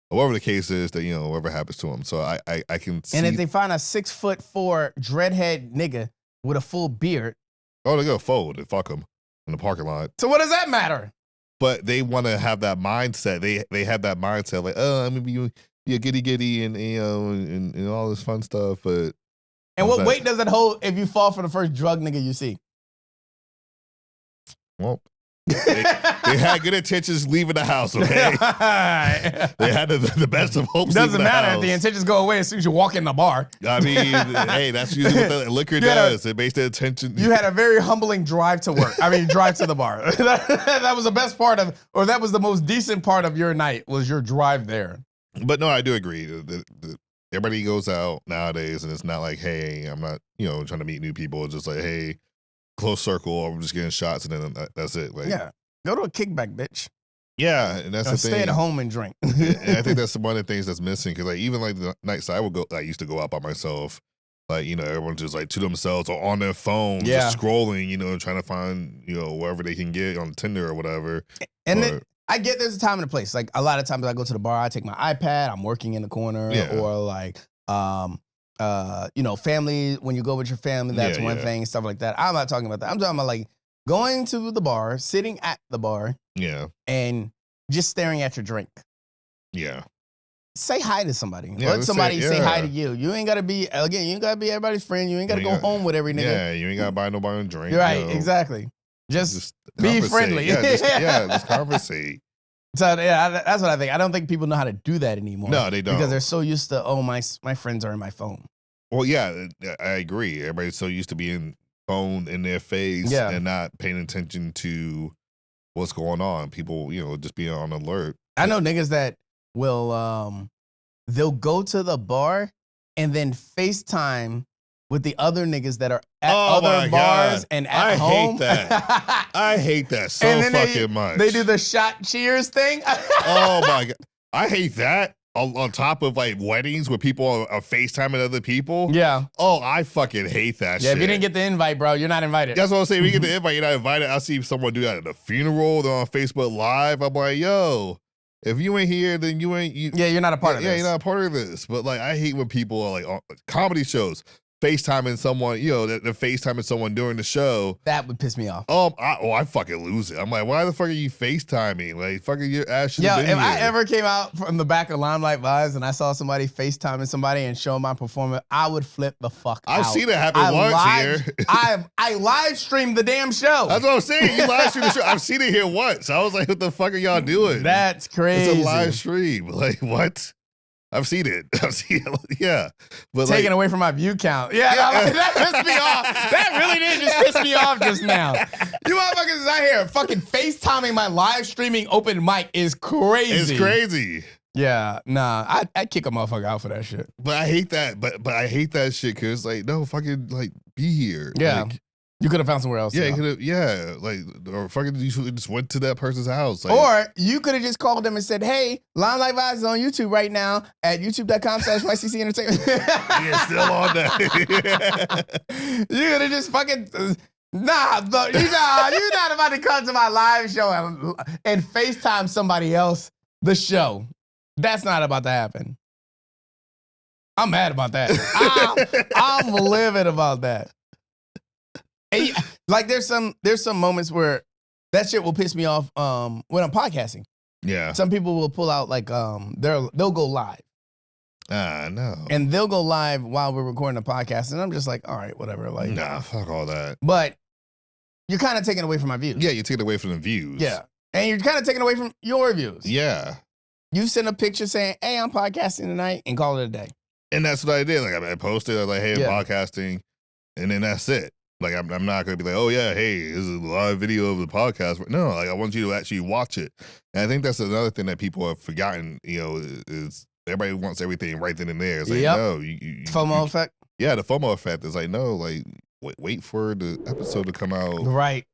whatever the case is that, whatever happens to them. So I can see.
And if they find a 6'4" dreadhead nigga with a full beard.
Oh, they go fold and fuck them in the parking lot.
So what does that matter?
But they want to have that mindset. They have that mindset like, oh, I'm gonna be a giddy and and all this fun stuff. But
what weight does it hold if you fall for the first drug nigga you see?
Well, they had good intentions leaving the house. Okay, they had the best of hopes.
Doesn't matter if the intentions go away as soon as you walk in the bar.
I mean, hey, that's usually what the liquor does. It makes the attention.
You had a very humbling drive to work. I mean, drive to the bar. That was the best part of, or that was the most decent part of your night was your drive there.
But no, I do agree. Everybody goes out nowadays, and it's not like, hey, I'm not, trying to meet new people. It's just like, hey, close circle. I'm just getting shots, and then that's it. Like,
yeah, go to a kickback, bitch.
Yeah, and that's the thing.
Stay at home and drink.
And I think that's one of the things that's missing because, like, even like the nights I used to go out by myself. Like, everyone's just like to themselves or on their phone, just scrolling, trying to find, wherever they can get on Tinder or whatever.
And then I get there's a time and a place. Like a lot of times I go to the bar, I take my iPad, I'm working in the corner, or like, family. When you go with your family, that's one thing, stuff like that. I'm not talking about that. I'm talking about like going to the bar, sitting at the bar, and just staring at your drink.
Yeah.
Say hi to somebody. Let somebody say hi to you. You ain't gotta be everybody's friend. You ain't gotta go home with every nigga.
Yeah, you ain't gotta buy nobody a drink.
Right, exactly. Just be friendly.
Just conversate.
So that's what I think. I don't think people know how to do that anymore.
No, they don't.
Because they're so used to, my friends are in my phone.
Well, yeah, I agree. Everybody's so used to being phone in their face and not paying attention to what's going on. People, just being on alert.
I know niggas that will, they'll go to the bar and then FaceTime with the other niggas that are at other bars and at home.
I hate that. I hate that so fucking much.
They do the shot cheers thing.
Oh my God. I hate that. On top of like weddings where people are FaceTiming other people.
Yeah.
Oh, I fucking hate that shit.
Yeah, if you didn't get the invite, bro, you're not invited.
That's what I'm saying. If you get the invite, you're not invited. I see someone do that at a funeral. They're on Facebook Live. I'm like, yo, if you ain't here, then you ain't.
You're not a part of this.
Yeah, you're not a part of this. But like, I hate when people are like on comedy shows. FaceTiming someone, they're FaceTiming someone during the show.
That would piss me off.
I fucking lose it. I'm like, why the fuck are you FaceTiming? Like, fucking your ass should have been
if
here.
I ever came out from the back of Limelight Vibes and I saw somebody FaceTiming somebody and showing my performance, I would flip the fuck out.
I've seen it happen once here.
I live streamed the damn show.
That's what I'm saying. You live streamed the show. I've seen it here once. I was like, what the fuck are y'all doing?
That's crazy.
It's a live stream. Like, what? I've seen it. Yeah. But
taken away from my view count. That pissed me off. That really did just piss me off just now. You motherfuckers is out here fucking FaceTiming my live streaming open mic is crazy.
It's crazy.
Yeah, nah, I'd kick a motherfucker out for that shit.
But I hate that. But I hate that shit because like, no, fucking like be here.
Yeah.
Like,
you could have found somewhere else.
Yeah, you could have. Yeah, like or fucking you just went to that person's house. Like,
or you could have just called them and said, "Hey, Limelight Vibes is on YouTube right now at youtube.com/yccentertainment."
You're still on that.
You could have just fucking you're not about to come to my live show and FaceTime somebody else the show. That's not about to happen. I'm mad about that. I'm livid about that. And like there's some moments where that shit will piss me off when I'm podcasting.
Yeah.
Some people will pull out like they'll go live.
No.
And they'll go live while we're recording a podcast, and I'm just like, all right, whatever. Like,
nah, fuck all that.
But you're kind of taking away from my views.
Yeah, you're taking away from the views.
Yeah. And you're kind of taking away from your views.
Yeah.
You send a picture saying, hey, I'm podcasting tonight, and call it a day.
And that's what I did. Like, I posted, I was like, hey, I'm podcasting. And then that's it. Like, I'm not going to be like, oh, yeah, hey, this is a live video of the podcast. No, like, I want you to actually watch it. And I think that's another thing that people have forgotten, is everybody wants everything right then and there. It's like, no.
FOMO effect?
Yeah, the FOMO effect is like, no, like, wait for the episode to come out.
Right.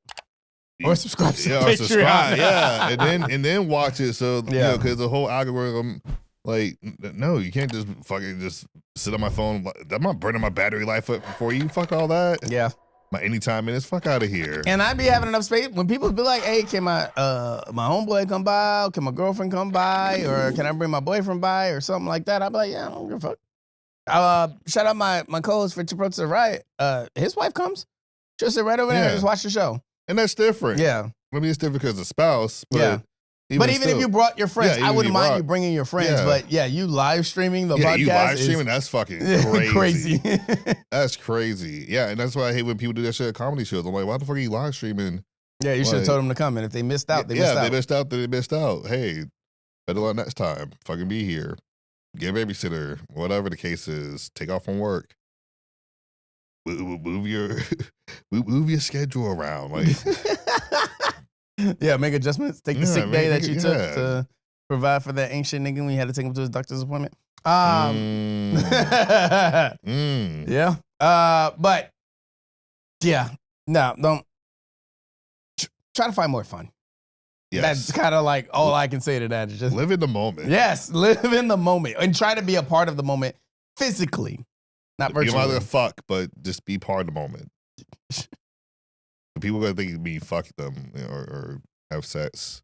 Or subscribe to
Patreon.
Or subscribe,
yeah. And then watch it. So, because the whole algorithm, like, no, you can't just fucking just sit on my phone. I'm not burning my battery life up for you. Fuck all that.
Yeah.
My anytime minutes, fuck out of here.
And I'd be having enough space when people be like, hey, can my homeboy come by? Can my girlfriend come by? Or can I bring my boyfriend by? Or something like that. I'd be like, yeah, I don't give a fuck. Shout out my co-host for Chiprote to the Right. His wife comes. She'll sit right over there and just watch the show.
And that's different.
Yeah.
I mean, it's different because of spouse. But
yeah. But even if you brought your friends, I wouldn't mind you bringing your friends.
Yeah.
But yeah, you live streaming the podcast.
You live streaming, that's fucking
crazy.
That's crazy. Yeah, and that's why I hate when people do that shit at comedy shows. I'm like, why the fuck are you live streaming?
Yeah, you should have told them to come. And if they missed out, they missed out.
Yeah, they missed out, then they missed out. Hey, better luck next time. Fucking be here. Get a babysitter. Whatever the case is. Take off from work. Move your schedule around. Like,
yeah, make adjustments. Take the sick day that you took to provide for that ancient nigga when you had to take him to his doctor's appointment. Yeah. But yeah, no, don't try to find more fun. Yes. That's kind of like all I can say to that. Is just
live in the moment.
Yes, live in the moment and try to be a part of the moment physically, not virtually.
You might as well fuck, but just be part of the moment. People are gonna think it be fuck them or have sex.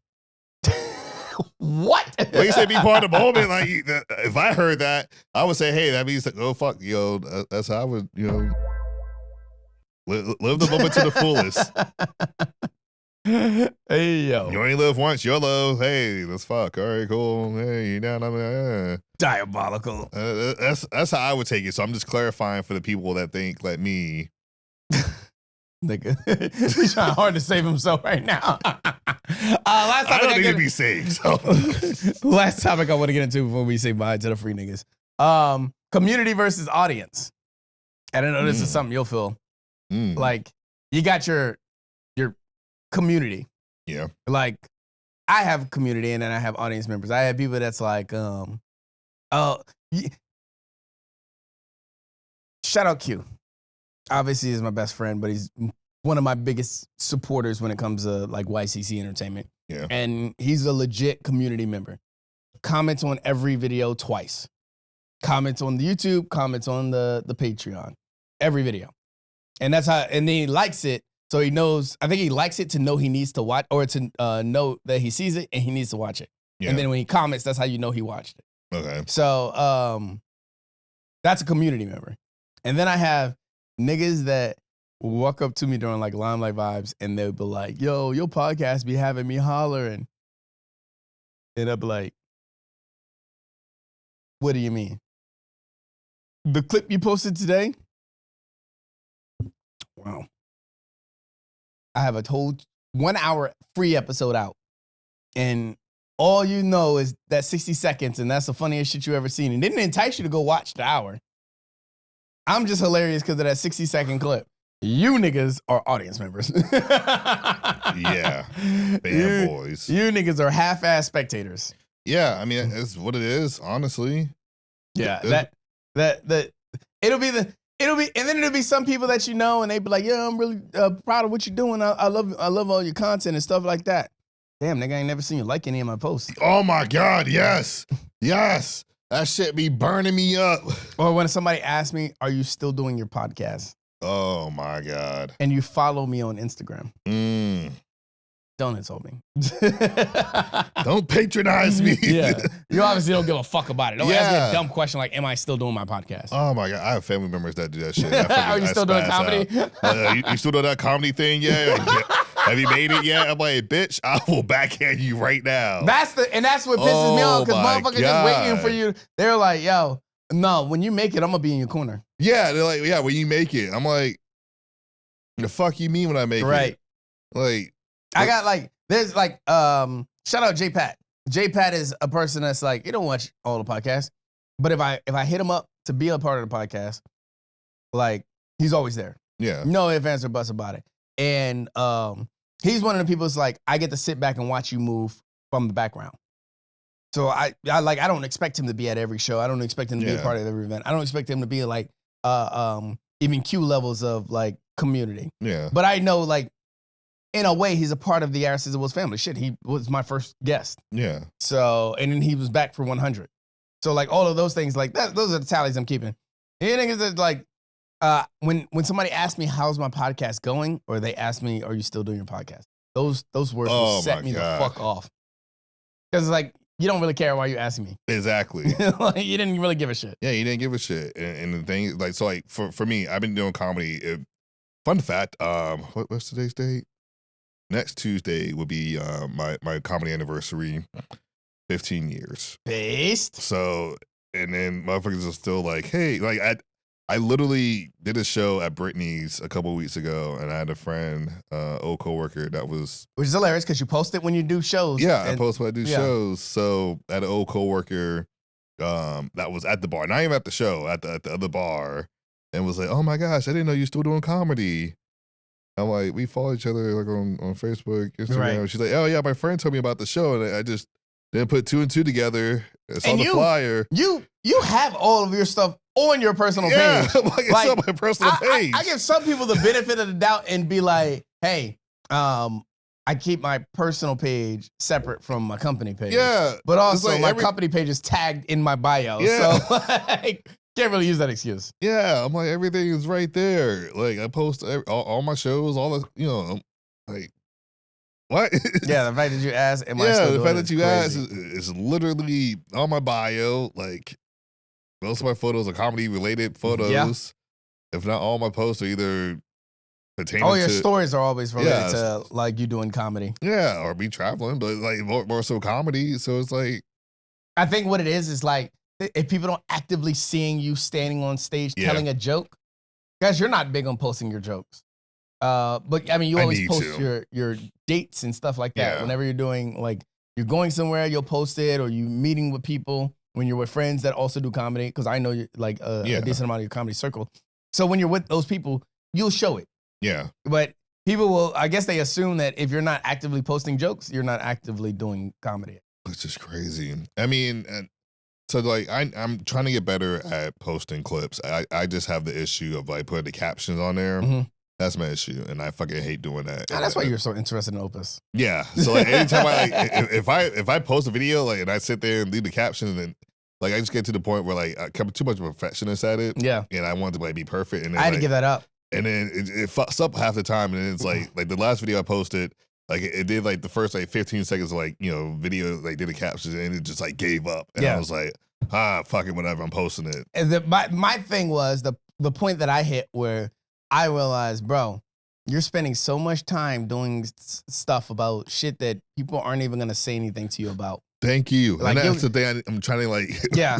What?
When you say be part of the moment, like if I heard that, I would say, hey, that means like, oh fuck, yo, that's how I would, live the moment to the fullest.
Hey yo,
you only live once, YOLO. Hey, let's fuck. All right, cool. Hey, you down? I'm
diabolical.
That's how I would take it. So I'm just clarifying for the people that think like me.
Nigga, he's trying hard to save himself right now.
I don't need to be saved. So.
Last topic I want to get into before we say bye to the free niggas. Community versus audience. And I know this is something you'll feel. Like, you got your community.
Yeah.
Like, I have community and then I have audience members. I have people that's like, shout out Q. Obviously, he's my best friend, but he's one of my biggest supporters when it comes to like yccentertainment.
Yeah.
And he's a legit community member. Comments on every video twice. Comments on the YouTube, comments on the Patreon. Every video. And that's how, and then he likes it. So he knows, I think he likes it to know he needs to watch, or to know that he sees it and he needs to watch it. Yeah. And then when he comments, that's how you know he watched it.
Okay.
So that's a community member. And then I have niggas that walk up to me during like Limelight Vibes and they'll be like, yo, your podcast be having me hollering. And I'll be like, what do you mean? The clip you posted today? Wow. I have a whole 1 hour free episode out. And all you know is that 60 seconds and that's the funniest shit you ever seen. And didn't entice you to go watch the hour. I'm just hilarious because of that 60-second clip. You niggas are audience members.
Yeah. Bad boys.
You niggas are half-ass spectators.
Yeah, I mean, it's what it is, honestly.
Yeah, it'll be, and then it'll be some people that you know, and they be like, yeah, I'm really proud of what you're doing. I love all your content and stuff like that. Damn, nigga, I ain't never seen you like any of my posts.
Oh my God, yes. Yes. That shit be burning me up.
Or when somebody asks me, are you still doing your podcast?
Oh my God.
And you follow me on Instagram. Don't insult me.
Don't patronize me.
Yeah. You obviously don't give a fuck about it. Don't ask me a dumb question like, am I still doing my podcast?
Oh my God. I have family members that do that shit.
Are you still doing comedy?
You still doing that comedy thing? Yeah. Have you made it yet? I'm like, bitch, I will backhand you right now.
That's what pisses me off because motherfuckers just waiting for you. They're like, yo, no, when you make it, I'm gonna be in your corner.
Yeah, they're like, yeah, when you make it. I'm like, the fuck you mean when I make it?
Right.
Like,
I got like There's like, shout out J Pat. J Pat is a person that's like, you don't watch all the podcasts, but if I hit him up to be a part of the podcast, like he's always there.
Yeah.
No ifs, ands, or buts about it. And he's one of the people that's like, I get to sit back and watch you move from the background. So I don't expect him to be at every show. I don't expect him to be a part of every event. I don't expect him to be like even Q levels of like community.
Yeah.
But I know like in a way he's a part of the Ours Insandwoes family. Shit, he was my first guest.
Yeah.
So and then he was back for 100. So like all of those things like that, those are the tallies I'm keeping. And niggas that like when somebody asks me how's my podcast going, or they ask me are you still doing your podcast, those words will set me the fuck off. Because like you don't really care why you're asking me.
Exactly.
Like, you didn't really give a shit.
Yeah, you didn't give a shit. And the thing is, like, so like for me, I've been doing comedy. Fun fact, what's today's date? Next Tuesday will be my comedy anniversary, 15 years.
Based.
So, and then motherfuckers are still like, hey, like I literally did a show at Brittany's a couple of weeks ago, and I had a friend, old coworker that was,
which is hilarious because you post it when you do shows.
Yeah, I post when I do shows. So I had an old coworker that was at the bar, not even at the show, at the other bar, and was like, "Oh my gosh, I didn't know you still doing comedy." I'm like, we follow each other like on Facebook, Instagram. Right. She's like, "Oh yeah, my friend told me about the show, and I just didn't put two and two together. I saw the flyer." You
have all of your stuff on your personal page.
Like it's on my personal page.
I give some people the benefit of the doubt and be like, hey, I keep my personal page separate from my company page.
Yeah.
But also like my company page is tagged in my bio.
Yeah.
So like, can't really use that excuse.
Yeah. I'm like, everything is right there. Like I post all my shows, all the, like, what?
Yeah, the fact that you asked, am
I still
doing
the fact that you
crazy.
asked is literally on my bio. Like, most of my photos are comedy-related photos. Yeah. If not, all my posts are either pertaining
to... your stories are always related to, like, you doing comedy.
Yeah, or me traveling, but, like, more so comedy. So it's like...
I think what it is like, if people don't actively seeing you standing on stage telling a joke, guys, you're not big on posting your jokes. But, I mean, you always post your dates and stuff like that. Yeah. Whenever you're doing, like, you're going somewhere, you'll post it, or you meeting with people. When you're with friends that also do comedy, because I know you're like a decent amount of your comedy circle. So when you're with those people, you'll show it.
Yeah.
But people will, I guess they assume that if you're not actively posting jokes, you're not actively doing comedy.
It's just crazy. I mean, so like I'm trying to get better at posting clips. I just have the issue of like putting the captions on there. Mm-hmm. That's my issue, and I fucking hate doing that.
Oh, that's why you're so interested in Opus.
Yeah. So like anytime if I post a video like and I sit there and leave the captions, and like I just get to the point where like I become too much of a perfectionist at it. Yeah. And I want to like be perfect. And then,
I had to give that up.
And then it fucks up half the time, and then it's like the last video I posted, like it did like the first like 15 seconds of like video like did the captions, and it just like gave up. And I was like, fuck it, whatever. I'm posting it.
And my thing was the point that I hit where I realized, bro, you're spending so much time doing stuff about shit that people aren't even going to say anything to you about.
Thank you. Like, and that's the thing I'm trying to like.
Yeah.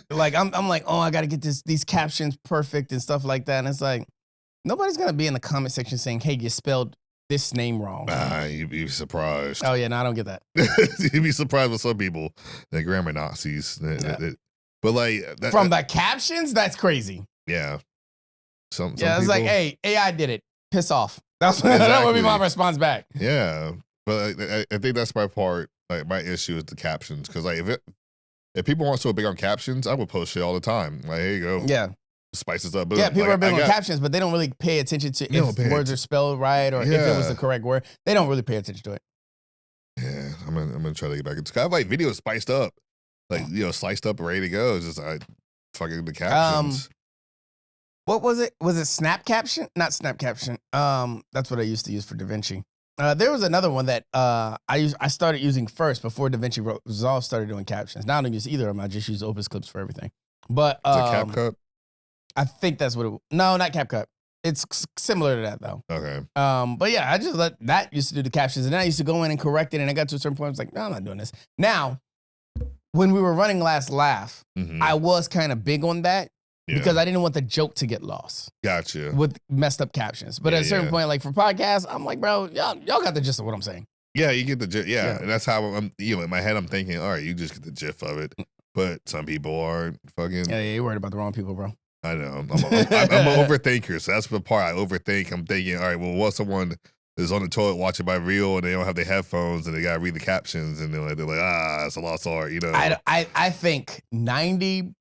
Like, I'm like, oh, I got to get these captions perfect and stuff like that. And it's like, nobody's going to be in the comment section saying, hey, you spelled this name wrong.
You'd be surprised.
Oh, yeah, no, I don't get that.
You'd be surprised with some people. They're grammar Nazis. But like.
From the captions? That's crazy.
Yeah. Some
it's people, like, hey, AI did it. Piss off. That would be my response back.
Yeah, but I think that's my part. Like my issue is the captions, because like if people aren't so big on captions, I would post shit all the time. Like, here you go. Yeah, spices up. Boom.
Yeah, people are big on captions, but they don't really pay attention to if words are spelled right or if it was the correct word. They don't really pay attention to it.
Yeah, I'm gonna try to get back into. I have like videos spiced up, like sliced up, ready to go. It's just fucking the captions.
What was it? Was it Snap Caption? Not Snap Caption. That's what I used to use for DaVinci. There was another one that I started using first before DaVinci Resolve started doing captions. Now I don't use either of them. I just use Opus Clips for everything. But
is it CapCut?
I think that's what it. No, not CapCut. It's similar to that though.
Okay.
But yeah, I just let that used to do the captions, and then I used to go in and correct it. And I got to a certain point, I was like, no, I'm not doing this. Now, when we were running Last Laugh, I was kind of big on that. Because I didn't want the joke to get lost.
Gotcha.
With messed up captions. But at a certain point, like for podcasts, I'm like, bro, y'all got the gist of what I'm saying.
Yeah, you get the gif. Yeah,
Yeah.
and that's how I'm. In my head, I'm thinking, all right, you just get the gif of it. But some people aren't fucking.
Yeah, you're worried about the wrong people, bro.
I know. I'm an overthinker, so that's the part I overthink. I'm thinking, all right, well, what someone is on the toilet watching by reel and they don't have their headphones and they gotta read the captions and they're like, it's a lost art,
I think 92%,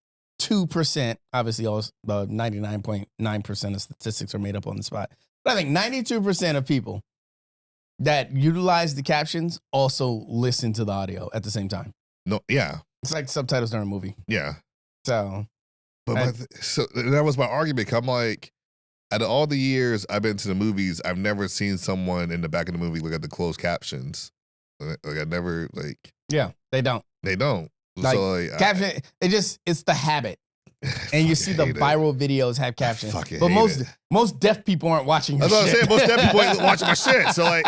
obviously, all the 99.9% of statistics are made up on the spot. But I think 92% of people that utilize the captions also listen to the audio at the same time.
No, yeah,
It's like subtitles during a movie.
yeah.
So,
But so that was my argument. 'Cause I'm like, out of all the years I've been to the movies, I've never seen someone in the back of the movie look at the closed captions. Like I never
yeah, they don't.
They don't.
Like,
So like,
caption, it's the habit. And you see the viral videos have captions.
fucking
But
hate
most deaf people aren't watching your
That's what I'm
shit.
saying. Most deaf people ain't watching my shit. So like,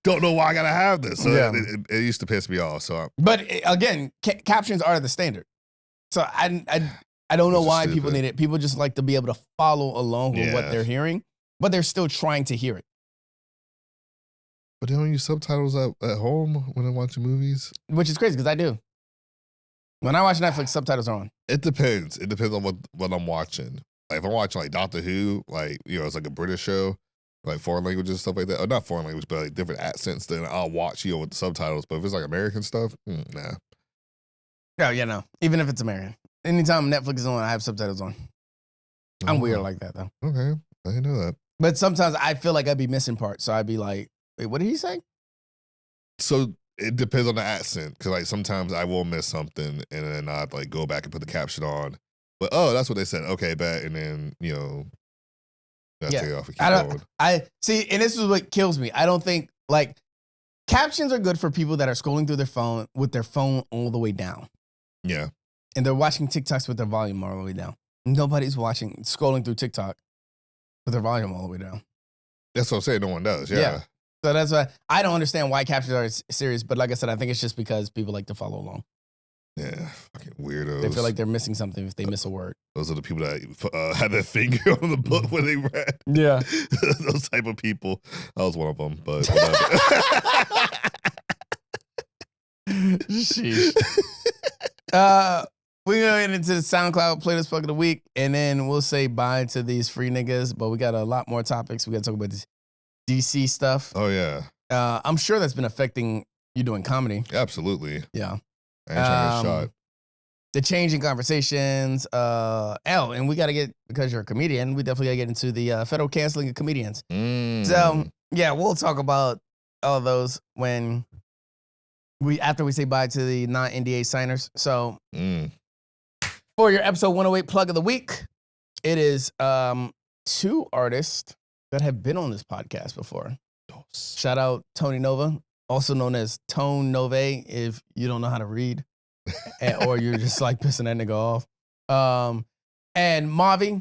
don't know why I gotta have this. So
Yeah.
it used to piss me off. So
But again, captions are the standard. So I don't know
Which is
why people
stupid.
need it. People just like to be able to follow along with what
Yeah.
they're hearing, but they're still trying to hear it.
But they don't use subtitles at home when I'm watching movies?
Which is crazy because I do. When I watch Netflix, subtitles are on.
It depends. It depends on what I'm watching. Like if I'm watching like Doctor Who, like it's like a British show, like foreign languages and stuff like that. Or not foreign language, but like different accents, then I'll watch, with the subtitles. But if it's like American stuff, nah.
No, yeah, no. Even if it's American. Anytime Netflix is on, I have subtitles on. I'm weird like that though.
Okay. I didn't know that.
But sometimes I feel like I'd be missing parts. So I'd be like, wait, what did he say?
So it depends on the accent, because like sometimes I will miss something and then I'd like go back and put the caption on. But that's what they said. Okay, bet. And then that's
Yeah.
take it off and keep
I
going.
see, and this is what kills me. I don't think like captions are good for people that are scrolling through their phone with their phone all the way down.
Yeah.
And they're watching TikToks with their volume all the way down. Nobody's scrolling through TikTok with their volume all the way down.
That's what I'm saying. No one does. Yeah.
Yeah. So that's why I don't understand why captions are serious. But like I said, I think it's just because people like to follow along.
Yeah. Fucking weirdos.
They feel like they're missing something if they miss a word.
Those are the people that had their finger on the book when they read.
Yeah.
Those type of people. I was one of them, but whatever.
Sheesh. We're going to get into the SoundCloud playlist plug of the week, and then we'll say bye to these free niggas. But we got a lot more topics. We got to talk about this DC stuff.
Oh, yeah.
I'm sure that's been affecting you doing comedy.
Absolutely.
Yeah.
I ain't trying to get shot.
The changing conversations. And we got to get, because you're a comedian, we definitely got to get into the federal canceling of comedians. So, yeah, we'll talk about all those when after we say bye to the non-NDA signers. So, for your episode 108 plug of the week, it is 2 artists that have been on this podcast before. Shout out Tony Novaa, also known as Tonëë, if you don't know how to read, or you're just like pissing that nigga off. And Mauvvy,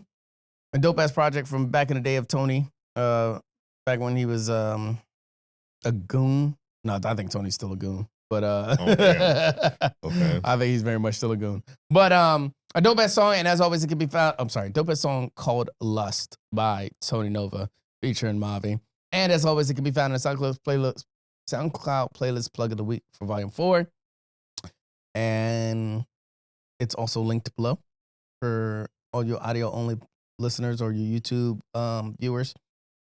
a dope ass project from back in the day of Tony, back when he was a goon. No, I think Tony's still a goon. But
Okay.
I think he's very much still a goon. But a dope ass song, and as always, it can be found. I'm sorry, dope ass song called "Lust" by Tony Novaa, featuring Mauvvy. And as always, it can be found in the SoundCloud playlist plug of the week for Volume 4, and it's also linked below for all your audio only listeners or your YouTube viewers.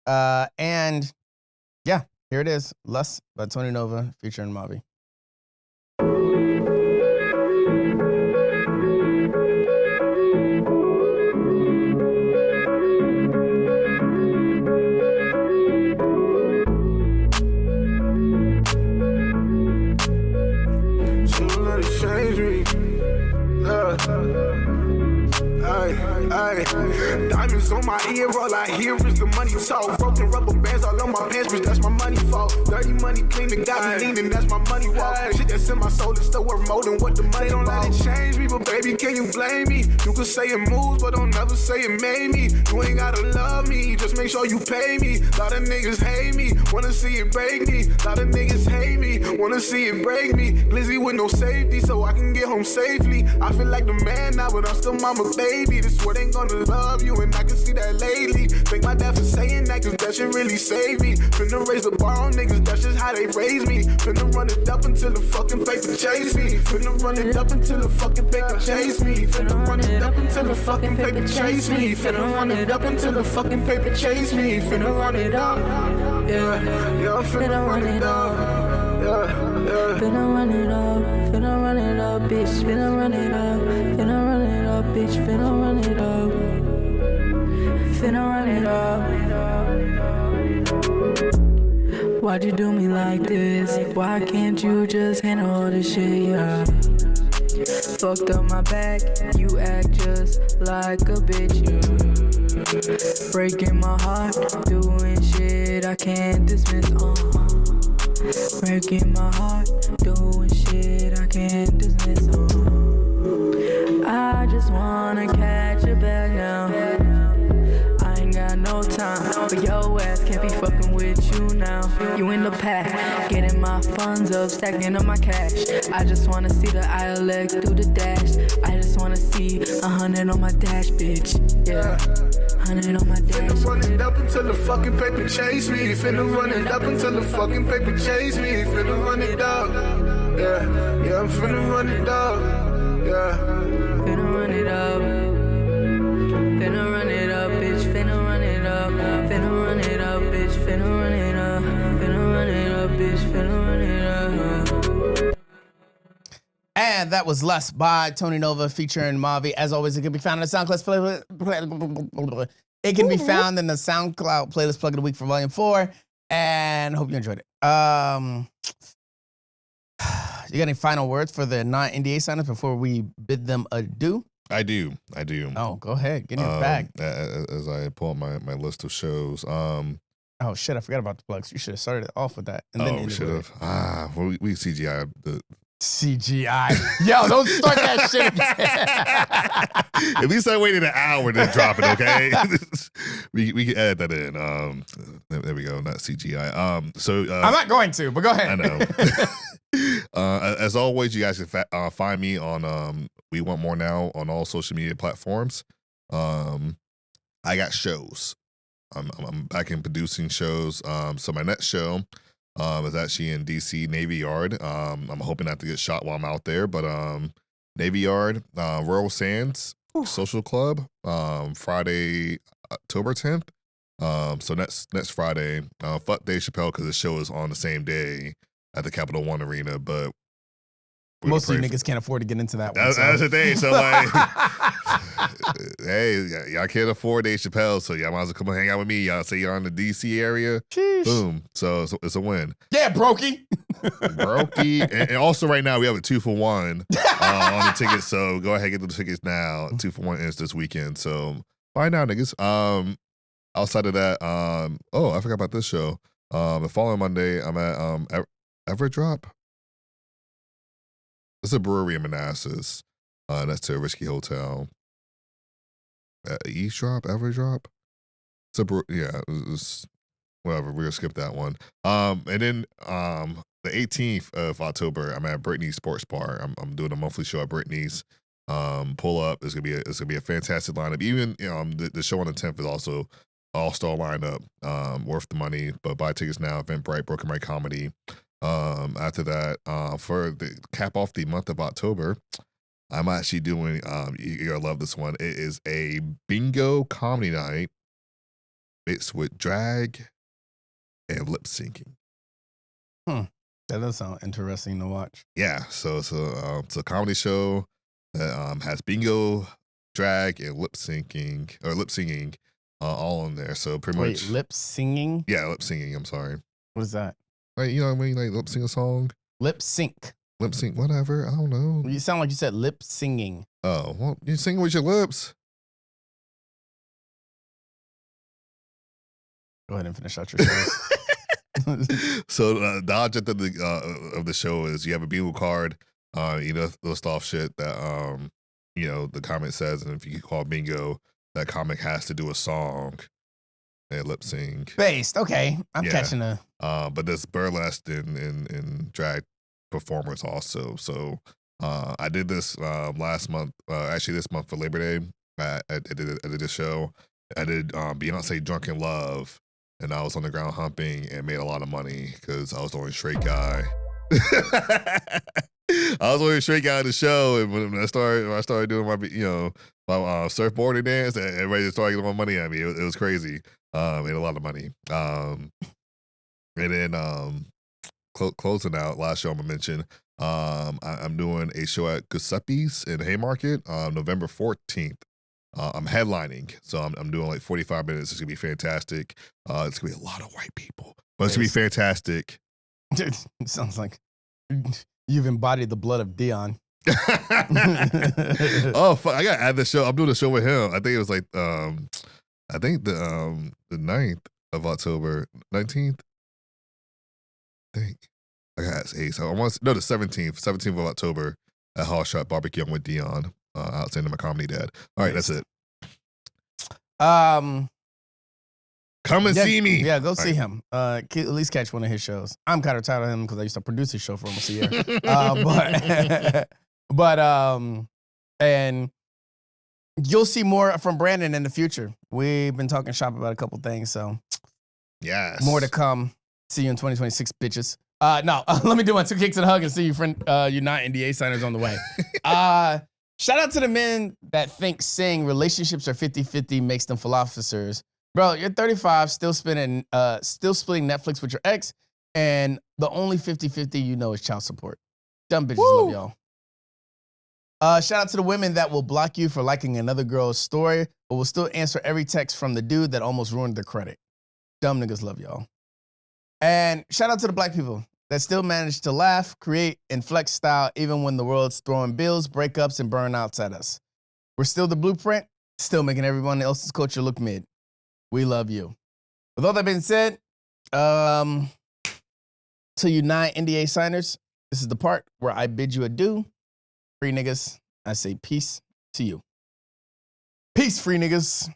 And yeah, here it is, "Lust" by Tony Novaa, featuring Mauvvy.
Diamonds on my ear, all I hear is the money talk. Broken rubber bands all on my pants, bitch, that's my money fault. Dirty money cleaning, got me leaning, that's my money walk. Shit that's in my soul is still worth more than what the money don't let it change me, but Baby, can you blame me? You can say it moves, but don't never say it made me. You ain't gotta love me, just make sure you pay me. Lot of niggas hate me, wanna see it break me. Lot of niggas hate me, wanna see it break me. Glizzy with no safety, so I can get home safely. I feel like the man now, but I'm still mama baby. This what ain't gonna love you, and I can see that lately. Thank my dad for saying that, cause that shit really saved me. Finna raise the bar on niggas, that's just how they raise me. Finna run it up until the fucking paper chase me. Finna run it up until the fucking paper chase me. Finna run it up until the fucking paper chase me. Finna run it up until the fucking paper chase me. Finna run it up, yeah, yeah, finna run it up, yeah.
Finna run it up, bitch. Finna run it up, finna run it up, bitch. Finna run it up, finna run it up. Why'd you do me like this? Why can't you just handle all this shit, yeah? Fucked up my back, you act just like a bitch, yeah. Breaking my heart, doing shit I can't dismiss, Breaking my heart, doing shit I can't dismiss, I just wanna catch a bag now. I ain't got no time for your ass, can't be fucking with you now. You in the pack, getting my funds up, stacking up my cash. I just wanna see the ILX through the dash. I just wanna see 100 on my dash, bitch. Yeah, 100 on my dash.
Finna run it up until the fucking paper chase me. Finna run it up until the fucking paper chase me. Finna run it up, yeah, yeah, I'm finna run it up, yeah.
Finna run it up, finna run it up, bitch. Finna run it up, finna run it up, bitch. Finna run it up, finna run it up, bitch. Finna run it up.
And that was Lust by Tony Nova featuring Mauvvy. As always, it can be found in the SoundCloud playlist. It can be found in the SoundCloud playlist plug of the week for Volume 4. And hope you enjoyed it. You got any final words for the non-NDA signers before we bid them adieu?
I do.
Oh, go ahead. Get in your bag.
As I pull up my list of shows.
Oh, shit. I forgot about the plugs. You should have started it off with that. And then
should have. Well, we CGI the
CGI. Yo, don't start that shit again.
At least I waited an hour to drop it, okay? we can add that in. There we go, not CGI. So
I'm not going to, but go ahead.
I know. As always, you guys can find me on We Want More Now on all social media platforms. I got shows. I'm back in producing shows. So my next show is actually in DC Navy Yard. I'm hoping not to get shot while I'm out there, but Navy Yard, Royal Sands Social Club, Friday, October 10th. So next Friday. Fuck Dave Chappelle because the show is on the same day at the Capital One Arena, but
most of you niggas can't afford to get into that one.
That's the thing. So like, hey, y'all can't afford Dave Chappelle, so y'all might as well come and hang out with me. Y'all say y'all in the DC area.
Sheesh.
Boom. So it's a win.
Yeah, Brokey.
Brokey. And also right now we have a 2-for-1 on the tickets. So go ahead and get the tickets now. 2-for-1 is this weekend. So buy now, niggas. Outside of that, oh, I forgot about this show. The following Monday, I'm at Everdrop. It's a brewery in Manassas. That's to a Risky Hotel. Eavesdrop, Everdrop. It's a it's whatever. We're gonna skip that one. And then the 18th of October, I'm at Brittany's Sports Bar. I'm doing a monthly show at Brittany's. Pull up. It's gonna be a fantastic lineup. Even the show on the 10th is also all-star lineup. Worth the money. But buy tickets now. Eventbrite, Broken Right Comedy. After that, for the cap off the month of October, I'm actually doing, you're gonna love this one. It is a bingo comedy night. It's with drag and lip syncing.
That does sound interesting to watch.
Yeah, so it's a comedy show that has bingo, drag, and lip singing all in there. So pretty much
lip singing.
Yeah, lip singing. I'm sorry.
What is that?
Like, you know when you like lip sing a song?
Lip sync.
Lip sync, whatever. I don't know.
You sound like you said lip singing.
Oh, well, you sing with your lips.
Go ahead and finish out your shows.
So the object of the show is you have a bingo card. You know, list off shit that the comment says, and if you call bingo, that comic has to do a song and lip sync.
Based. Okay. I'm
Yeah.
catching a.
But there's burlesque and drag performers also. So I did this last month. Actually, this month for Labor Day, I did a show. I did Beyonce Drunk in Love, and I was on the ground humping and made a lot of money because I was the only straight guy. I was the only straight guy in the show, and when I started doing my my surfboarding dance, and everybody just started getting more money at me. It was crazy. Made a lot of money. And then closing out, last show I'm gonna mention. I'm doing a show at Giuseppe's in Haymarket, November 14th. I'm headlining, so I'm doing like 45 minutes. It's gonna be fantastic. It's gonna be a lot of white people, but it's gonna be fantastic.
Dude, it sounds like you've embodied the blood of Dion.
Oh fuck! I gotta add the show. I'm doing a show with him. I think it was like I think the 9th of October, 19th. I think I got 8. So the 17th of October at Hall Shot Barbecue with Dion. Outside of my comedy dad. All right, that's it. Come and see me.
Yeah, go see him. At least catch one of his shows. I'm kind of tired of him because I used to produce his show for almost a year. And you'll see more from Brandon in the future. We've been talking shop about a couple things, so
yes,
more to come. See you in 2026, bitches. No, let me do my 2 kicks and a hug and see you, friend. You're not NDA signers on the way. Shout out to the men that think saying relationships are 50-50 makes them philosophers. Bro, you're 35, still splitting Netflix with your ex, and the only 50-50 you know is child support. Dumb bitches. Woo. Love y'all. Shout out to the women that will block you for liking another girl's story, but will still answer every text from the dude that almost ruined their credit. Dumb niggas. Love y'all. And shout out to the black people that still manage to laugh, create, and flex style even when the world's throwing bills, breakups, and burnouts at us. We're still the blueprint, still making everyone else's culture look mid. We love you. With all that being said, to you 9 NDA signers, this is the part where I bid you adieu. Free niggas, I say peace to you. Peace, free niggas.